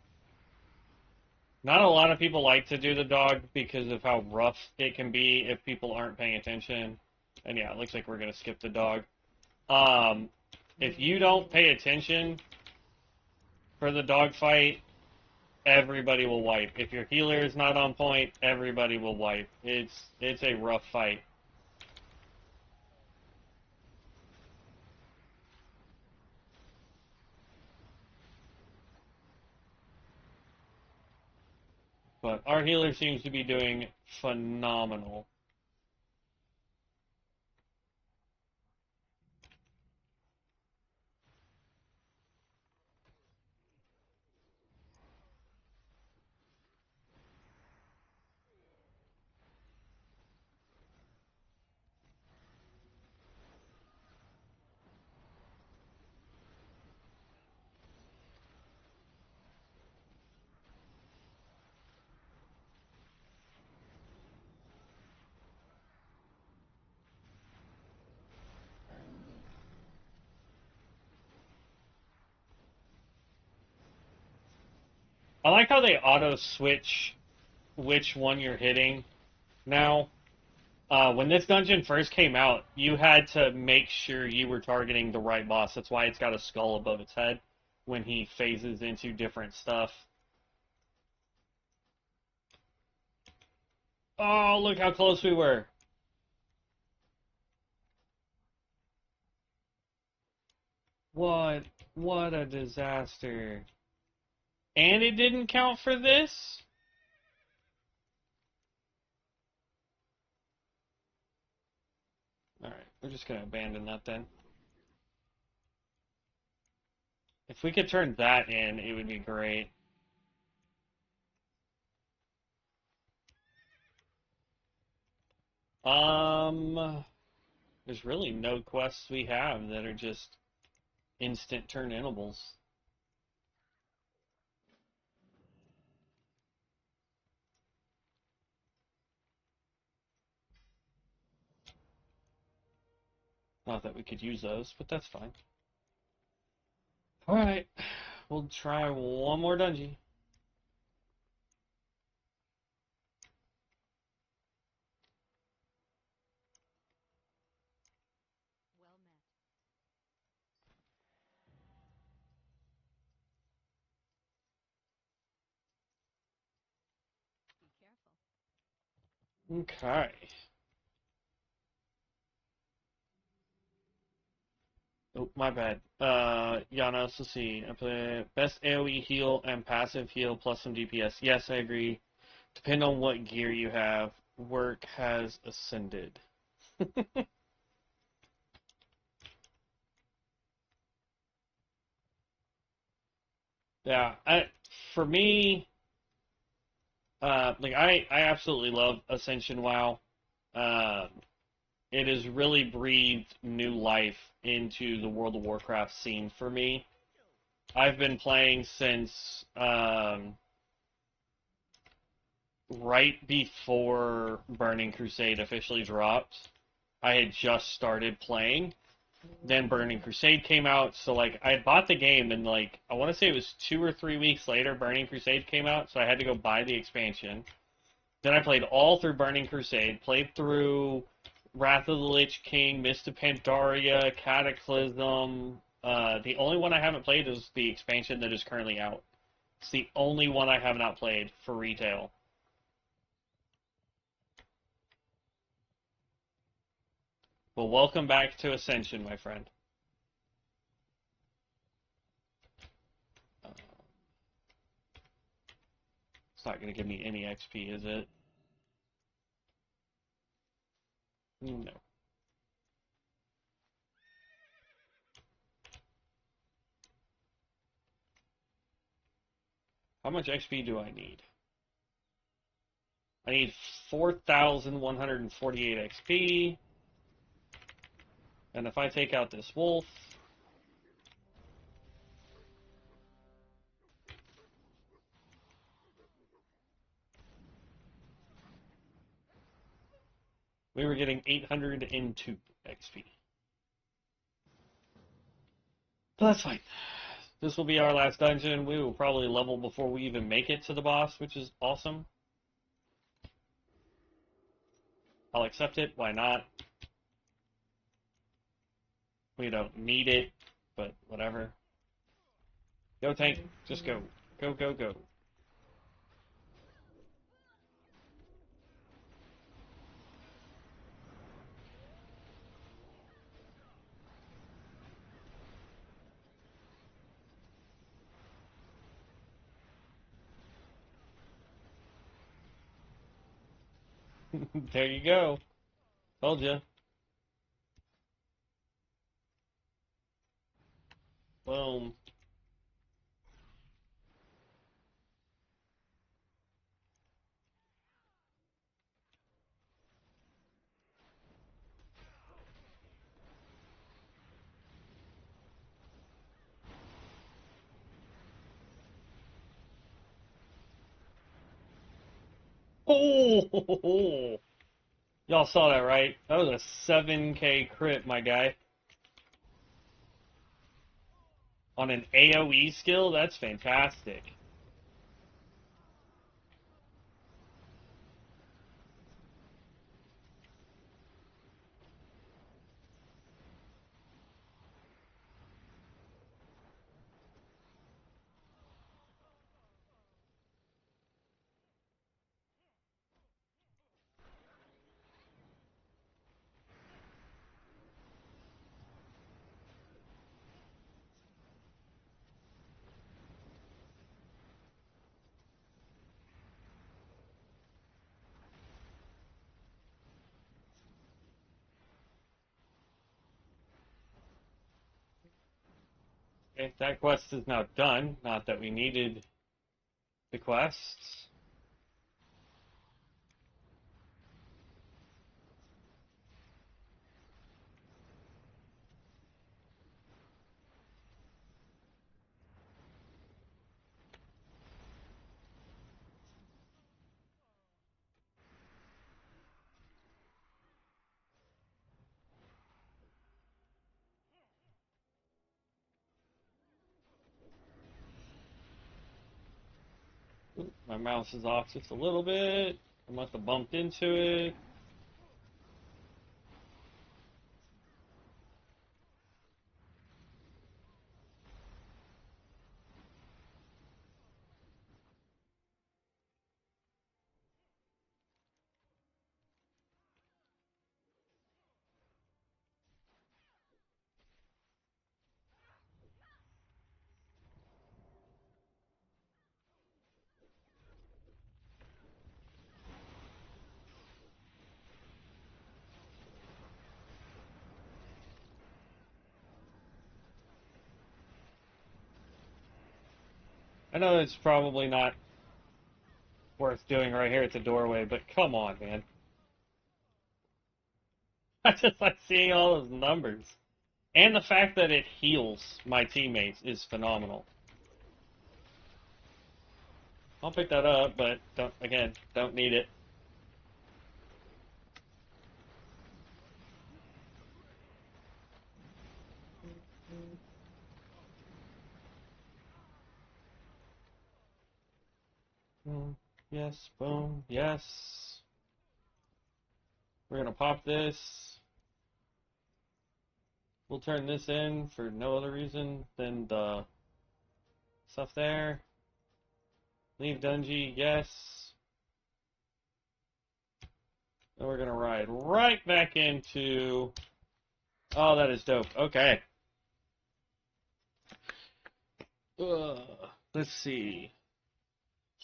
Not a lot of people like to do the dog because of how rough it can be if people aren't paying attention. And yeah, it looks like we're going to skip the dog. If you don't pay attention for the dog fight, everybody will wipe. If your healer is not on point, everybody will wipe. It's a rough fight. But our healer seems to be doing phenomenal. I like how they auto switch which one you're hitting now. When this dungeon first came out, you had to make sure you were targeting the right boss. That's why it's got a skull above its head when he phases into different stuff. Oh, look how close we were. What a disaster. And it didn't count for this? Alright, we're just gonna abandon that then. If we could turn that in, it would be great. There's really no quests we have that are just instant turn inables. Not that we could use those, but that's fine. Alright, we'll try one more dungeon. Okay. Oh, my bad. Janos, let's see. I play best AoE heal and passive heal plus some DPS. Yes, I agree. Depend on what gear you have. Work has ascended. Yeah, for me, like I absolutely love Ascension WoW. Um, it has really breathed new life into the World of Warcraft scene for me. I've been playing since right before Burning Crusade officially dropped. I had just started playing. Then Burning Crusade came out, so like I had bought the game and like I want to say it was 2 or 3 weeks later Burning Crusade came out, so I had to go buy the expansion. Then I played all through Burning Crusade, played through Wrath of the Lich King, Mist of Pandaria, Cataclysm. The only one I haven't played is the expansion that is currently out. It's the only one I have not played for retail. Well, welcome back to Ascension, my friend. It's not going to give me any XP, is it? No. How much XP do I need? I need 4,148 XP. And if I take out this wolf, we were getting 802 XP. But that's fine. This will be our last dungeon. We will probably level before we even make it to the boss, which is awesome. I'll accept it. Why not? We don't need it, but whatever. Go, tank. Just go. Go, go, go. There you go. Told you. Boom. Oh! Y'all saw that, right? That was a 7K crit, my guy. On an AoE skill? That's fantastic. Okay, that quest is now done. Not that we needed the quests. Ooh, my mouse is off just a little bit. I must have bumped into it. I know it's probably not worth doing right here at the doorway, but come on, man. I just like seeing all those numbers. And the fact that it heals my teammates is phenomenal. I'll pick that up, but don't need it. Yes, boom, yes. We're gonna pop this. We'll turn this in for no other reason than the stuff there. Leave Dungy, yes. And we're gonna ride right back into... Oh, that is dope. Okay. Let's see.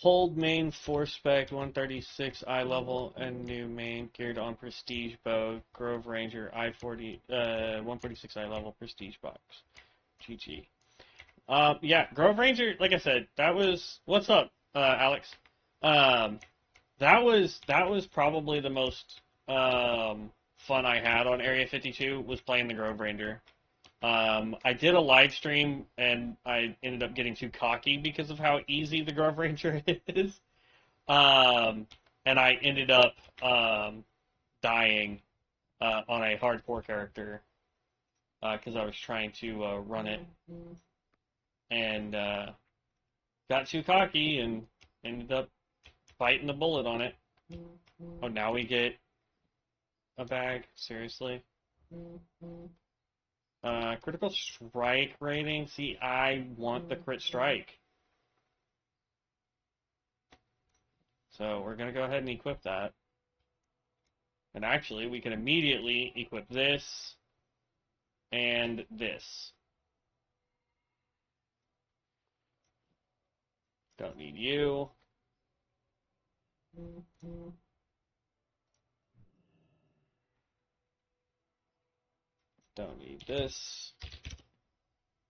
Hold main 4 spec 136 eye level and new main geared on prestige bow Grove Ranger I-40 146 eye level prestige box. GG. Yeah, Grove Ranger, like I said, that was... What's up, Alex? That was probably the most fun I had on Area 52 was playing the Grove Ranger. I did a live stream and I ended up getting too cocky because of how easy the Grove Ranger is. And I ended up dying on a hardcore character because I was trying to run it and got too cocky and ended up biting the bullet on it. Oh, now we get a bag? Seriously? Critical strike rating. See, I want the crit strike. So we're going to go ahead and equip that. And actually, we can immediately equip this and this. Don't need you. Don't need this.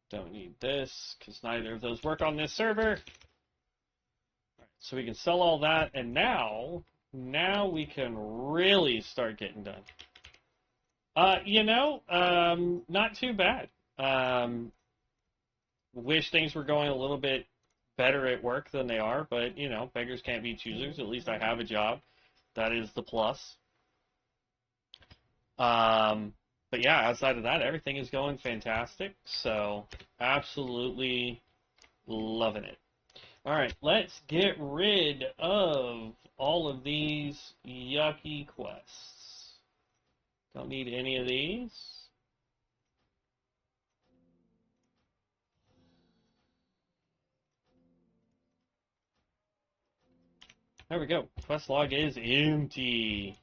Don't need this, because neither of those work on this server. Right, so we can sell all that, and now we can really start getting done. Not too bad. Wish things were going a little bit better at work than they are, but, beggars can't be choosers. At least I have a job. That is the plus. But yeah, outside of that, everything is going fantastic. So, absolutely loving it. All right, let's get rid of all of these yucky quests. Don't need any of these. There we go. Quest log is empty.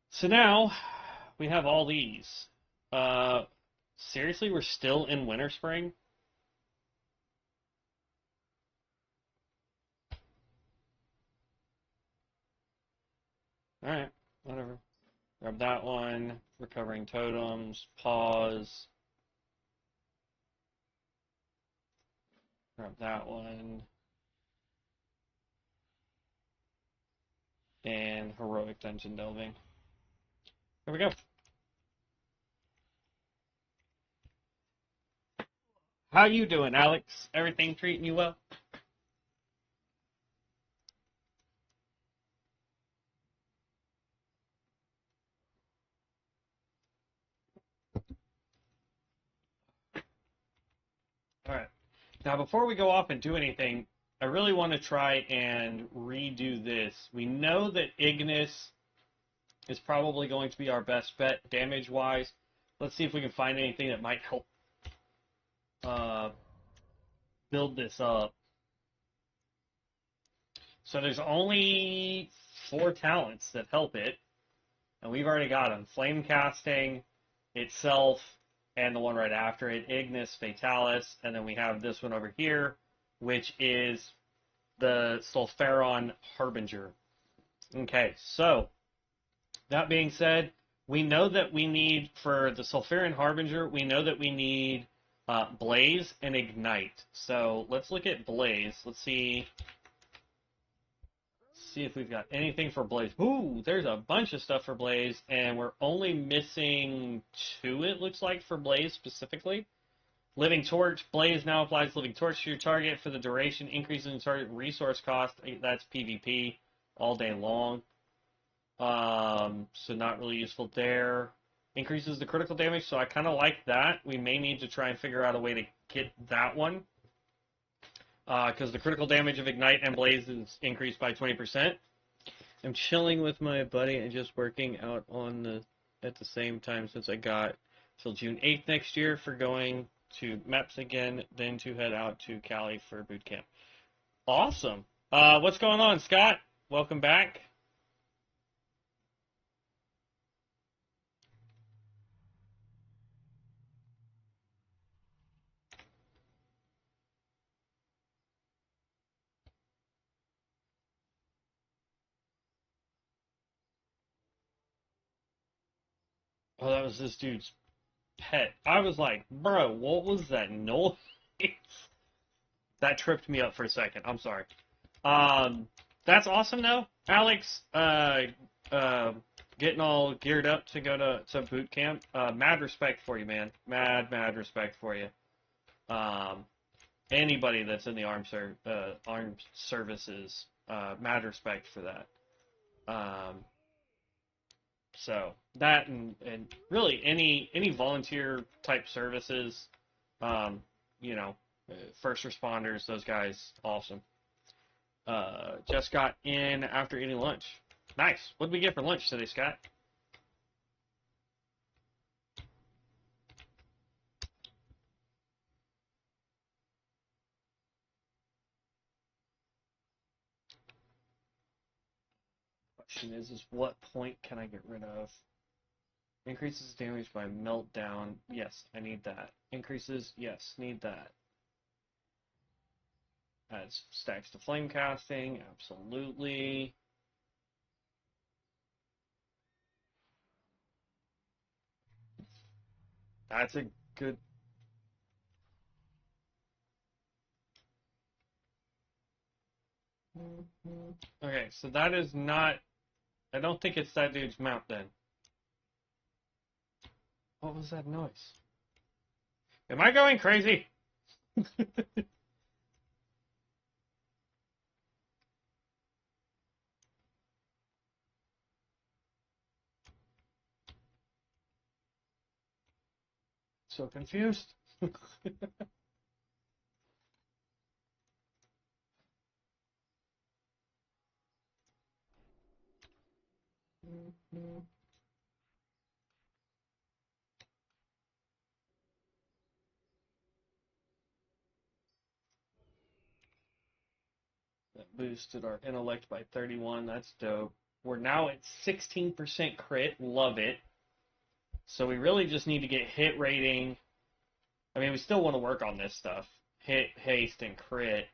So now we have all these. Seriously, we're still in Winter Spring? Alright, whatever. Grab that one. Recovering totems. Pause. Grab that one. And heroic dungeon delving. There we go. How you doing, Alex? Everything treating you well? Alright. Now, before we go off and do anything, I really want to try and redo this. We know that Ignis is probably going to be our best bet damage-wise. Let's see if we can find anything that might help build this up. So there's only 4 talents that help it, and we've already got them. Flame Casting, itself, and the one right after it, Ignis, Fatalis, and then we have this one over here, which is the Sulfuron Harbinger. Okay, so that being said, we know that we need, for the Sulfuron Harbinger, we know that we need Blaze and Ignite. So let's look at Blaze. Let's see if we've got anything for Blaze. Ooh, there's a bunch of stuff for Blaze, and we're only missing 2, it looks like, for Blaze specifically. Living Torch. Blaze now applies Living Torch to your target for the duration, increasing the target resource cost. That's PvP all day long. So not really useful there. Increases the critical damage, so I kind of like that. We may need to try and figure out a way to get that one. Because the critical damage of Ignite and Blaze is increased by 20%. I'm chilling with my buddy and just working out at the same time since I got till June 8th next year for going to MEPS again, then to head out to Cali for boot camp. Awesome. What's going on, Scott? Welcome back. Oh, that was this dude's pet. I was like, bro, what was that noise? That tripped me up for a second. I'm sorry. That's awesome, though. Alex, getting all geared up to go to boot camp. Mad respect for you, man. Mad respect for you. Anybody that's in the armed services, mad respect for that. So that and really any volunteer type services, you know, first responders, those guys, awesome. Just got in after eating lunch. Nice. What did we get for lunch today, Scott? Question is what point can I get rid of? Increases damage by meltdown. Yes, I need that. Increases, yes, need that. Adds stacks to flame casting, absolutely. That's a good. Okay, so that is not. I don't think it's that dude's mount then. What was that noise? Am I going crazy? So confused. That boosted our intellect by 31. That's dope. We're now at 16% crit. Love it. So we really just need to get hit rating. I mean, we still want to work on this stuff. Hit, haste, and crit.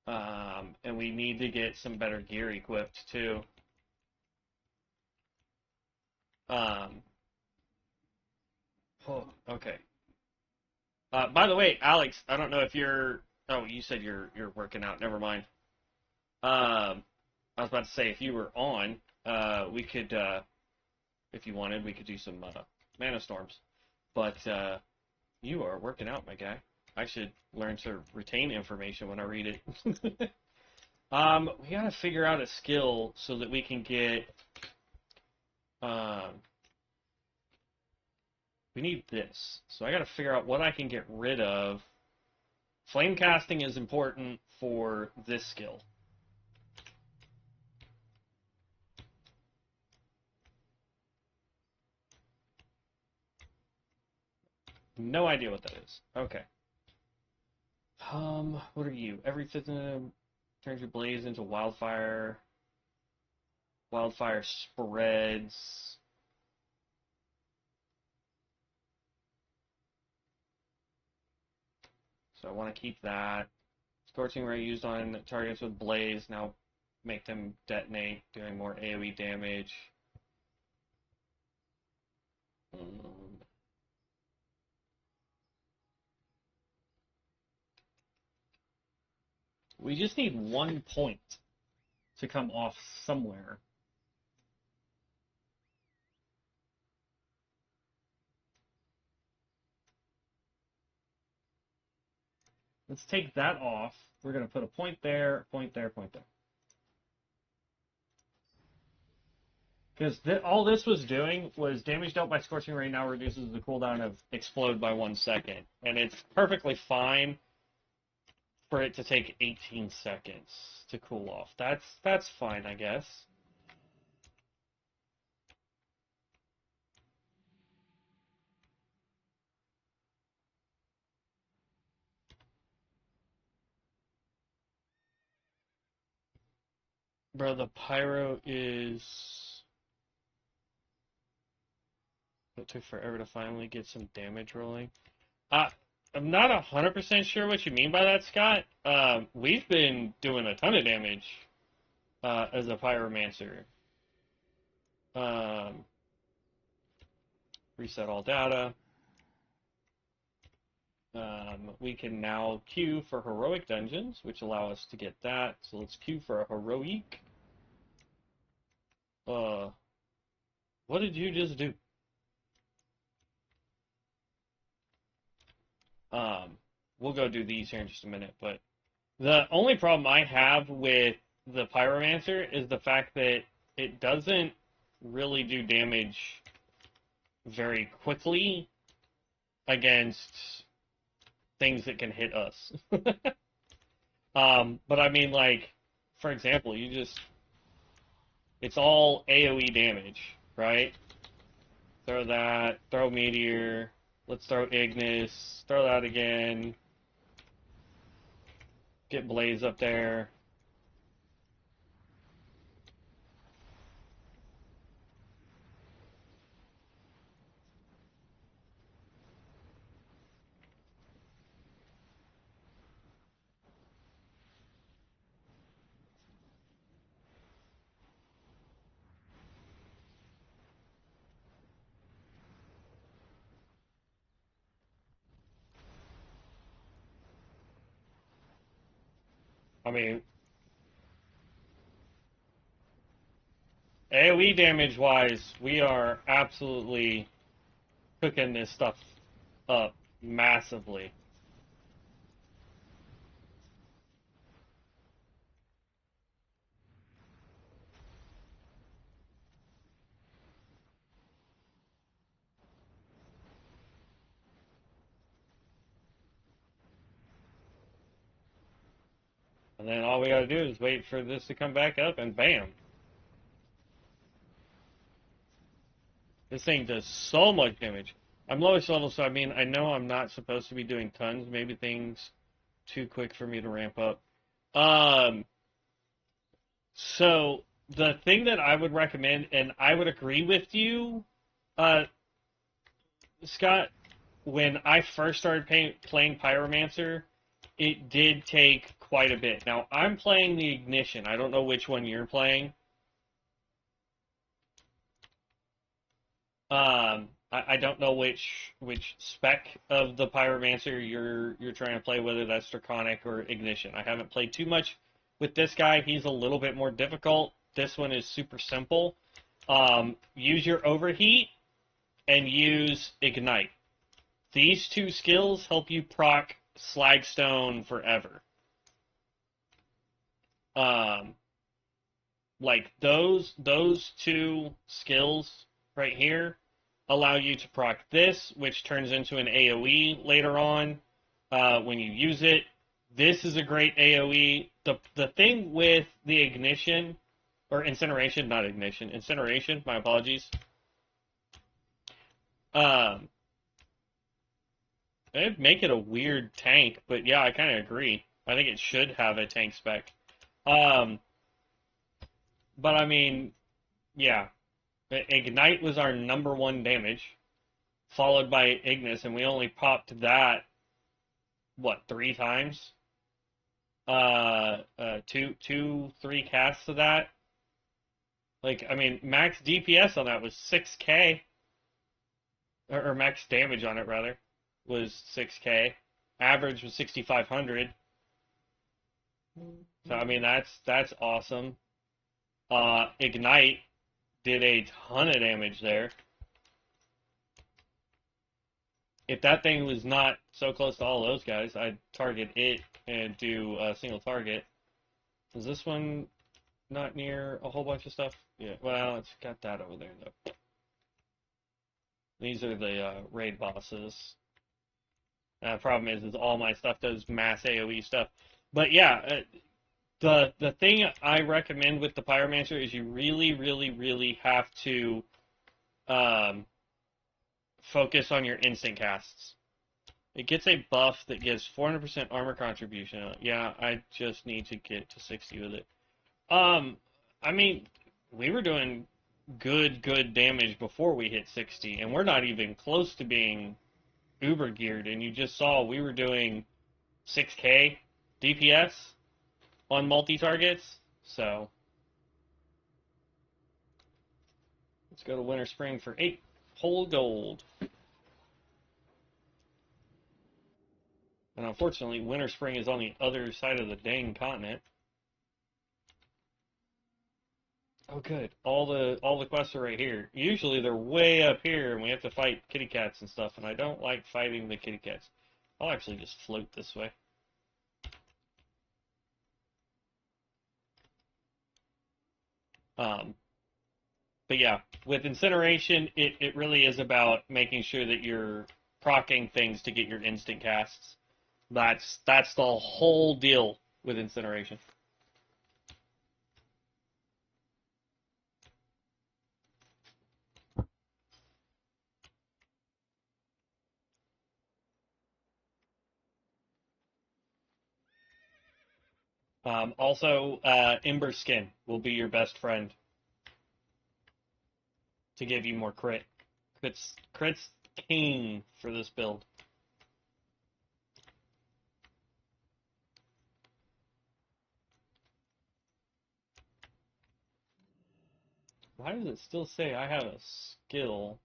And we need to get some better gear equipped, too. Oh, okay. By the way, Alex, I don't know if you're... Oh, you said you're working out. Never mind. I was about to say, if you were on, we could, if you wanted, we could do some mana storms. But you are working out, my guy. I should learn to retain information when I read it. We gotta figure out a skill so that we can get. We need this. So I gotta figure out what I can get rid of. Flame casting is important for this skill. No idea what that is. Okay. What are you? Every fifth turns your blaze into wildfire. Wildfire spreads. So I want to keep that. Scorching ray used on targets with blaze. Now make them detonate, doing more AoE damage. We just need 1 point to come off somewhere. Let's take that off. We're going to put a point there, point there, point there. Because all this was doing was damage dealt by Scorching Ray now reduces the cooldown of Explode by 1 second. And it's perfectly fine for it to take 18 seconds to cool off. That's fine, I guess. Bro, the Pyro is... It took forever to finally get some damage rolling. I'm not 100% sure what you mean by that, Scott. We've been doing a ton of damage as a Pyromancer. Reset all data. We can now queue for heroic dungeons, which allow us to get that. So let's queue for a heroic. What did you just do? We'll go do these here in just a minute, but the only problem I have with the Pyromancer is the fact that it doesn't really do damage very quickly against things that can hit us. But I mean, like, for example, it's all AoE damage, right? Throw that, throw Meteor, let's throw Ignis, throw that again, get Blaze up there. I mean, AoE damage-wise, we are absolutely cooking this stuff up massively. And then all we gotta do is wait for this to come back up, and bam. This thing does so much damage. I'm lowest level, so I mean, I know I'm not supposed to be doing tons. Maybe things too quick for me to ramp up. So the thing that I would recommend, and I would agree with you, Scott, when I first started playing Pyromancer, it did take quite a bit. Now, I'm playing the Ignition. I don't know which one you're playing. I don't know which spec of the Pyromancer you're trying to play, whether that's Draconic or Ignition. I haven't played too much with this guy. He's a little bit more difficult. This one is super simple. Use your Overheat and use Ignite. These two skills help you proc Slagstone forever. Like those two skills right here allow you to proc this, which turns into an AoE later on when you use it. This is a great AoE. The thing with the Ignition, or Incineration, not Ignition, Incineration, my apologies. It'd make it a weird tank, but yeah, I kind of agree. I think it should have a tank spec. But I mean, yeah. Ignite was our #1 damage, followed by Ignis, and we only popped that, what, 3 times? 3 casts of that. Like, I mean, max DPS on that was 6k. Or max damage on it, rather, was 6k. Average was 6,500. So I mean that's awesome. Ignite did a ton of damage there. If that thing was not so close to all those guys, I'd target it and do a single target. Is this one not near a whole bunch of stuff? Yeah, well, it's got that over there, though. These are the raid bosses. Problem is all my stuff does mass AoE stuff. But yeah, the thing I recommend with the Pyromancer is you really, really, really have to um, focus on your instant casts. It gets a buff that gives 400% armor contribution. Yeah, I just need to get to 60 with it. I mean, we were doing good damage before we hit 60, and we're not even close to being uber geared, and you just saw we were doing 6k DPS on multi-targets, so let's go to Winter Spring for 8 whole gold. And unfortunately, Winter Spring is on the other side of the dang continent. Oh, good. All the quests are right here. Usually they're way up here, and we have to fight kitty cats and stuff. And I don't like fighting the kitty cats. I'll actually just float this way. But yeah, with incineration, it really is about making sure that you're proccing things to get your instant casts. That's the whole deal with incineration. Also, Ember Skin will be your best friend to give you more crit. Crit's king for this build. Why does it still say I have a skill?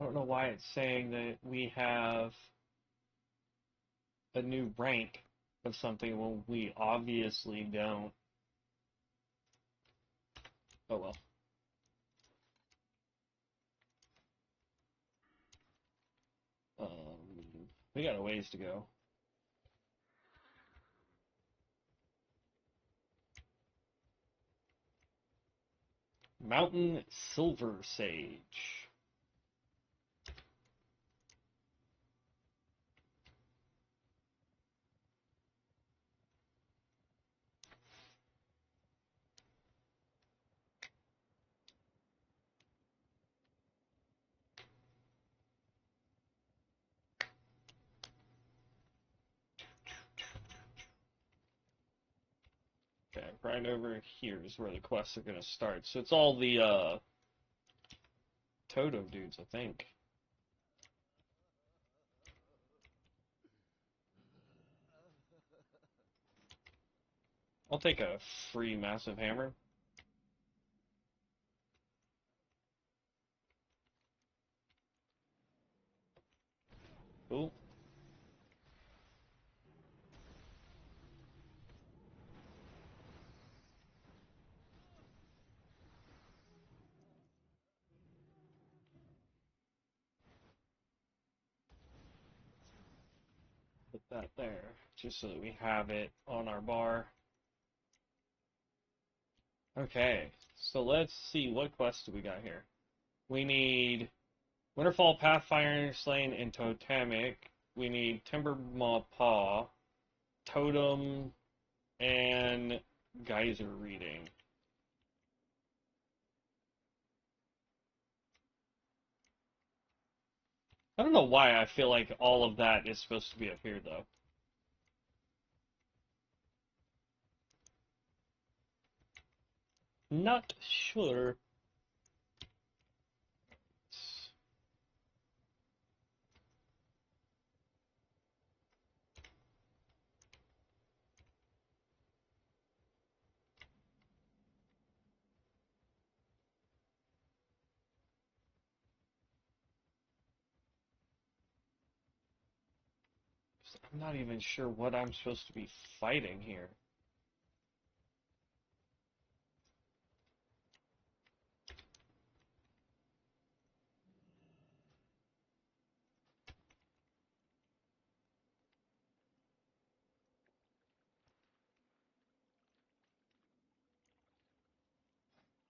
I don't know why it's saying that we have a new rank of something when we obviously don't. Oh well. We got a ways to go. Mountain Silver Sage. Okay, right over here is where the quests are going to start. So it's all the Toto dudes, I think. I'll take a free massive hammer. Cool. Put that there, just so that we have it on our bar. Okay, so let's see, what quests do we got here? We need Winterfall, Pathfinder, Slain, and Totemic. We need Timber Maw Paw, Totem, and Geyser Reading. I don't know why I feel like all of that is supposed to be up here, though. Not sure. I'm not even sure what I'm supposed to be fighting here.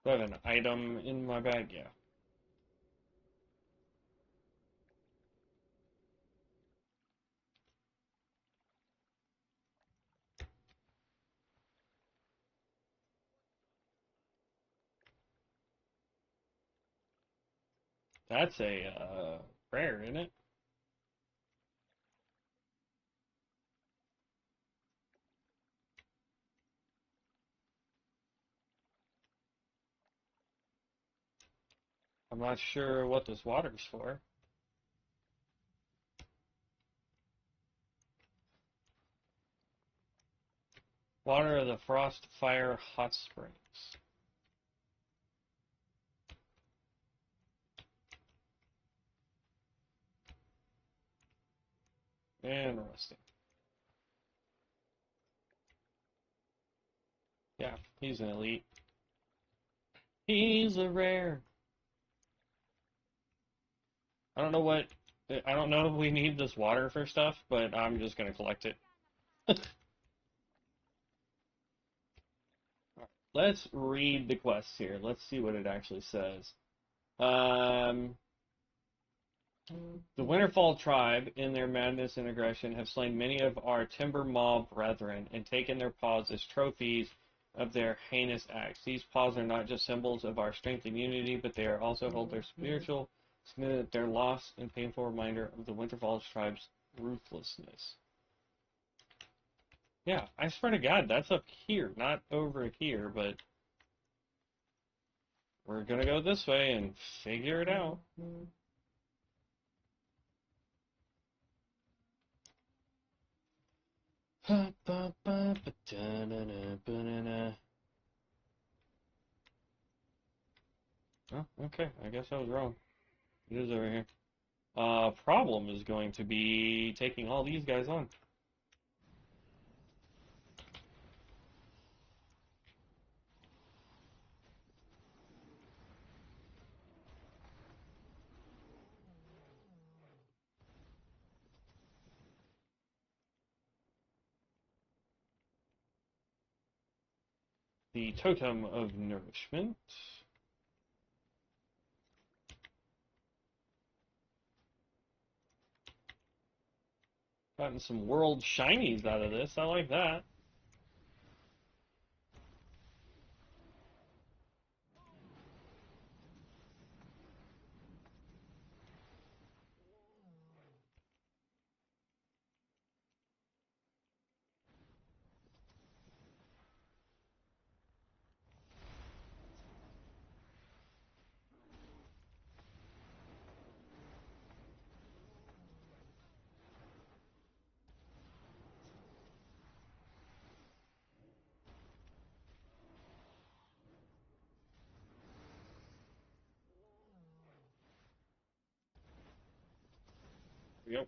Do I have an item in my bag? Yeah. That's a rare, isn't it? I'm not sure what this water's for. Water of the Frost Fire Hot Springs. Interesting. Yeah, he's an elite. He's a rare. I don't know what. I don't know if we need this water for stuff, but I'm just gonna collect it. Let's read the quest here. Let's see what it actually says. Um, the Winterfall tribe, in their madness and aggression, have slain many of our Timber Maw brethren and taken their paws as trophies of their heinous acts. These paws are not just symbols of our strength and unity, but they are also hold their spiritual significance, their loss and painful reminder of the Winterfall tribe's ruthlessness. Yeah, I swear to God, that's up here, not over here, but we're gonna go this way and figure it out. Oh, okay, I guess I was wrong. It is over here. Problem is going to be taking all these guys on. The Totem of Nourishment. Gotten some world shinies out of this. I like that. Yep.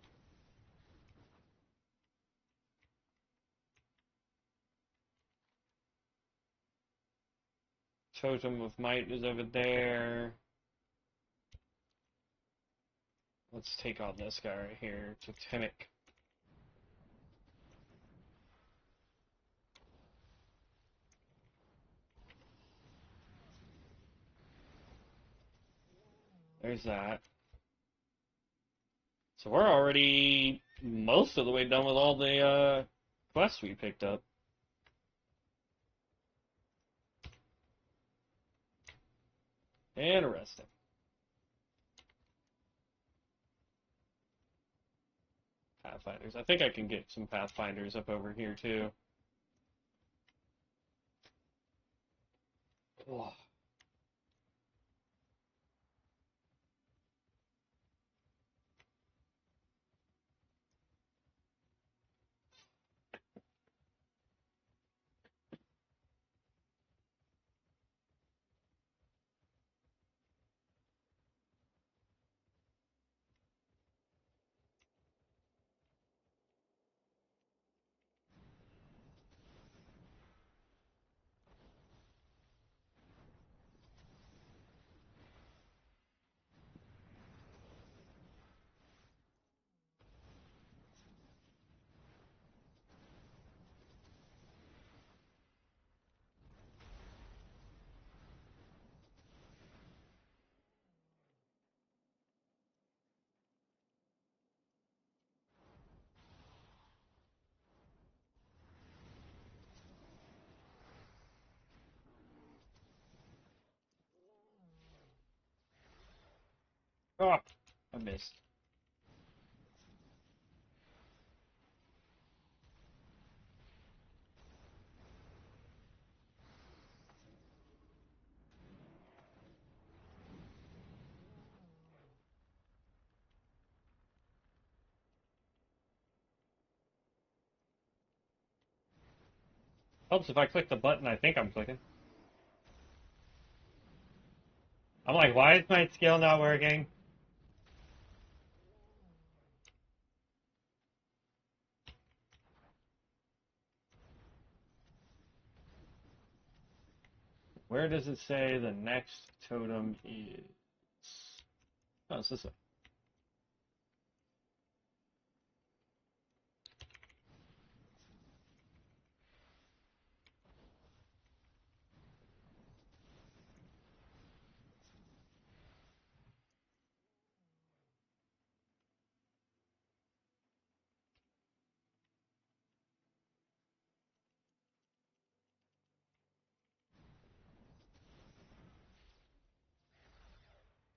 Totem of Might is over there. Let's take on this guy right here, Totemic. There's that. So we're already most of the way done with all the quests we picked up. Interesting. Pathfinders. I think I can get some Pathfinders up over here too. Oh. Oh, I missed. Helps if I click the button I think I'm clicking. I'm like, why is my skill not working? Where does it say the next totem is? Oh, it's this way.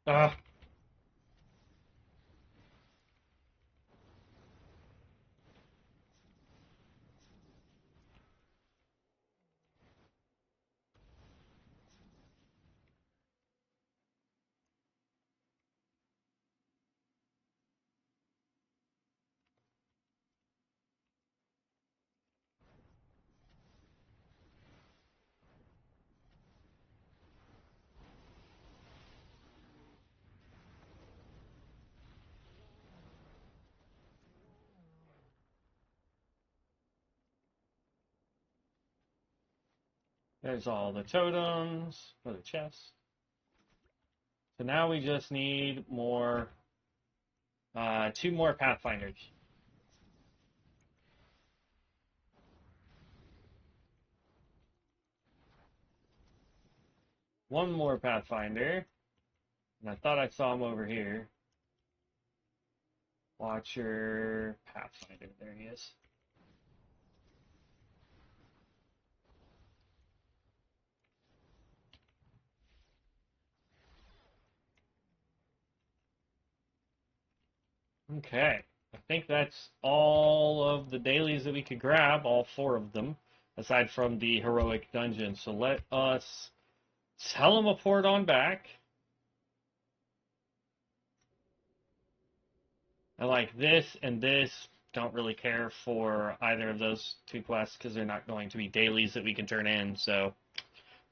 Ah. There's all the totems for the chest. So now we just need more, 2 more Pathfinders. One more Pathfinder. And I thought I saw him over here. Watcher, Pathfinder, there he is. Okay, I think that's all of the dailies that we could grab, all 4 of them, aside from the heroic dungeon. So let us teleport on back. And like this and this, don't really care for either of those 2 quests because they're not going to be dailies that we can turn in, so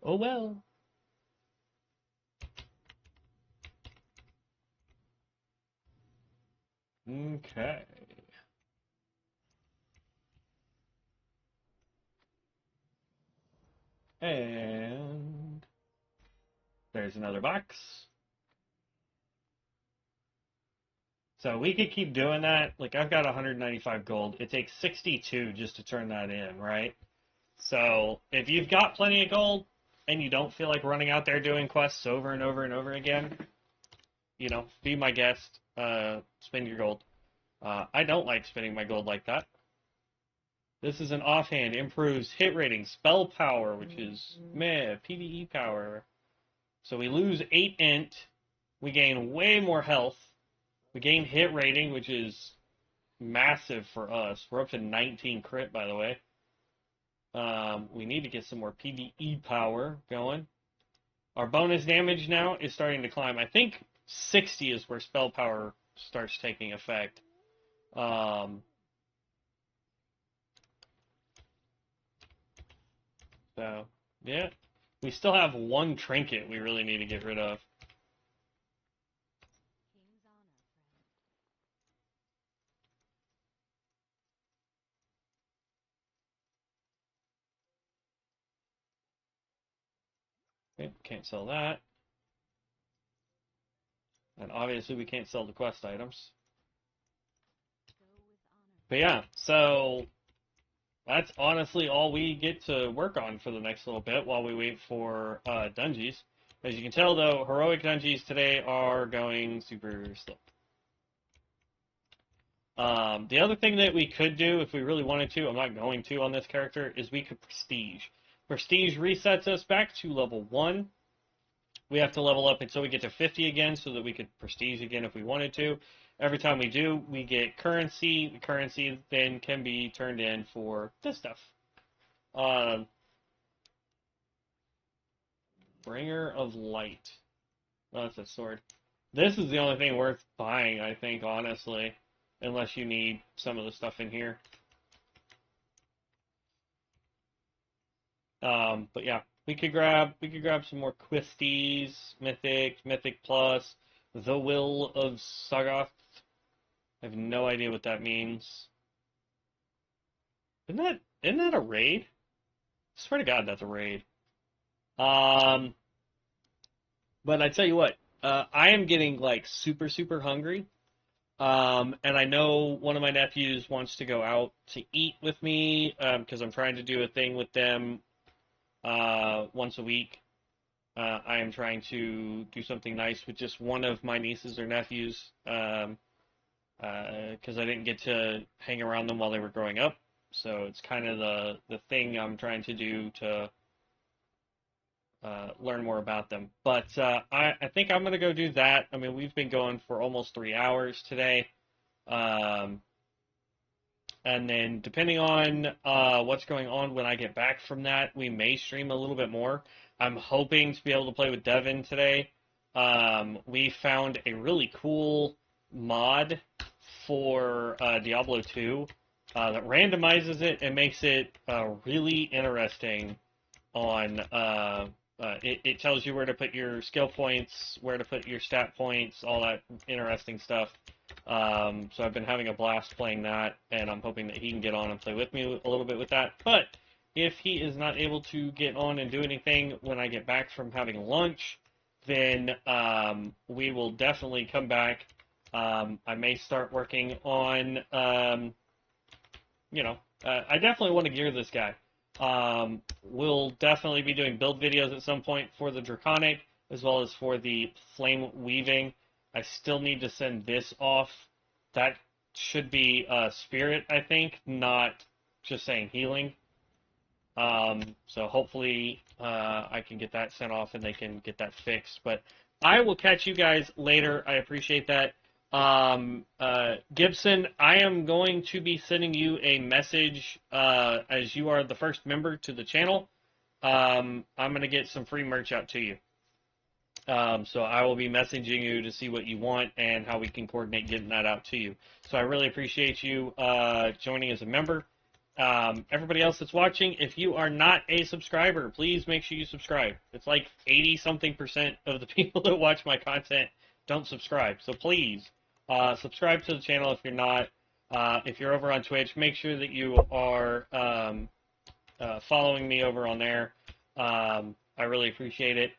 oh well. Okay. And there's another box. So we could keep doing that. Like, I've got 195 gold. It takes 62 just to turn that in, right? So if you've got plenty of gold and you don't feel like running out there doing quests over and over and over again, you know, be my guest. Spend your gold. I don't like spending my gold like that. This is an offhand, improves hit rating, spell power, which is meh, PvE power. So we lose 8 int, we gain way more health, we gain hit rating, which is massive for us. We're up to 19 crit, by the way. We need to get some more PvE power going. Our bonus damage now is starting to climb. I think 60 is where spell power starts taking effect. So, yeah. We still have one trinket we really need to get rid of. Okay, can't sell that. And obviously we can't sell the quest items. But yeah, so that's honestly all we get to work on for the next little bit while we wait for dungeons. As you can tell, though, heroic dungeons today are going super slow. The other thing that we could do, if we really wanted to, I'm not going to on this character, is we could prestige. Prestige resets us back to level 1. We have to level up until we get to 50 again so that we could prestige again if we wanted to. Every time we do, we get currency. The currency then can be turned in for this stuff. Bringer of Light. Oh, that's a sword. This is the only thing worth buying, I think, honestly. Unless you need some of the stuff in here. But yeah, we could grab some more Quisties, Mythic Plus, The Will of Sagoth. I have no idea what that means. Isn't that a raid? I swear to God, that's a raid. But I tell you what, I am getting like super hungry. And I know one of my nephews wants to go out to eat with me because I'm trying to do a thing with them once a week. I am trying to do something nice with just one of my nieces or nephews because I didn't get to hang around them while they were growing up. So it's kind of the thing I'm trying to do to learn more about them. But I think I'm going to go do that. I mean, we've been going for almost 3 hours today. And then depending on what's going on when I get back from that, we may stream a little bit more. I'm hoping to be able to play with Devin today. We found a really cool mod for Diablo 2 that randomizes it and makes it really interesting on it tells you where to put your skill points, where to put your stat points, all that interesting stuff. So I've been having a blast playing that, and I'm hoping that he can get on and play with me a little bit with that. But if he is not able to get on and do anything when I get back from having lunch, then we will definitely come back. I may start working on, I definitely want to gear this guy. We'll definitely be doing build videos at some point for the Draconic, as well as for the Flame Weaving. I still need to send this off. That should be Spirit, I think, not just saying Healing. So hopefully I can get that sent off and they can get that fixed. But I will catch you guys later. I appreciate that. Gibson, I am going to be sending you a message as you are the first member to the channel. I'm going to get some free merch out to you. So I will be messaging you to see what you want and how we can coordinate getting that out to you. So I really appreciate you joining as a member. Everybody else that's watching, if you are not a subscriber, please make sure you subscribe. It's like 80-something% of the people that watch my content don't subscribe. So please, subscribe to the channel if you're not. If you're over on Twitch, make sure that you are following me over on there. I really appreciate it.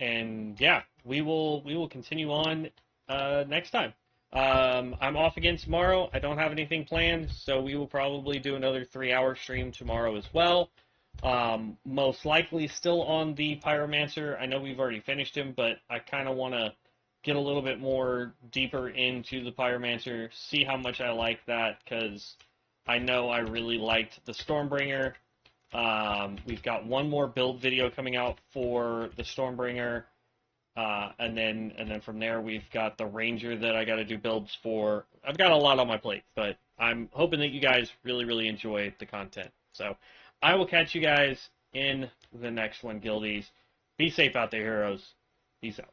And yeah, we will continue on next time. I'm off again tomorrow. I don't have anything planned, so we will probably do another 3-hour stream tomorrow as well. Most likely still on the Pyromancer. I know we've already finished him, but I kind of want to get a little bit more deeper into the Pyromancer, see how much I like that, because I know I really liked the Stormbringer. We've got one more build video coming out for the Stormbringer, and then from there we've got the Ranger that I got to do builds for. I've got a lot on my plate, but I'm hoping that you guys really enjoy the content. So I will catch you guys in the next one, Guildies. Be safe out there, heroes. Peace out.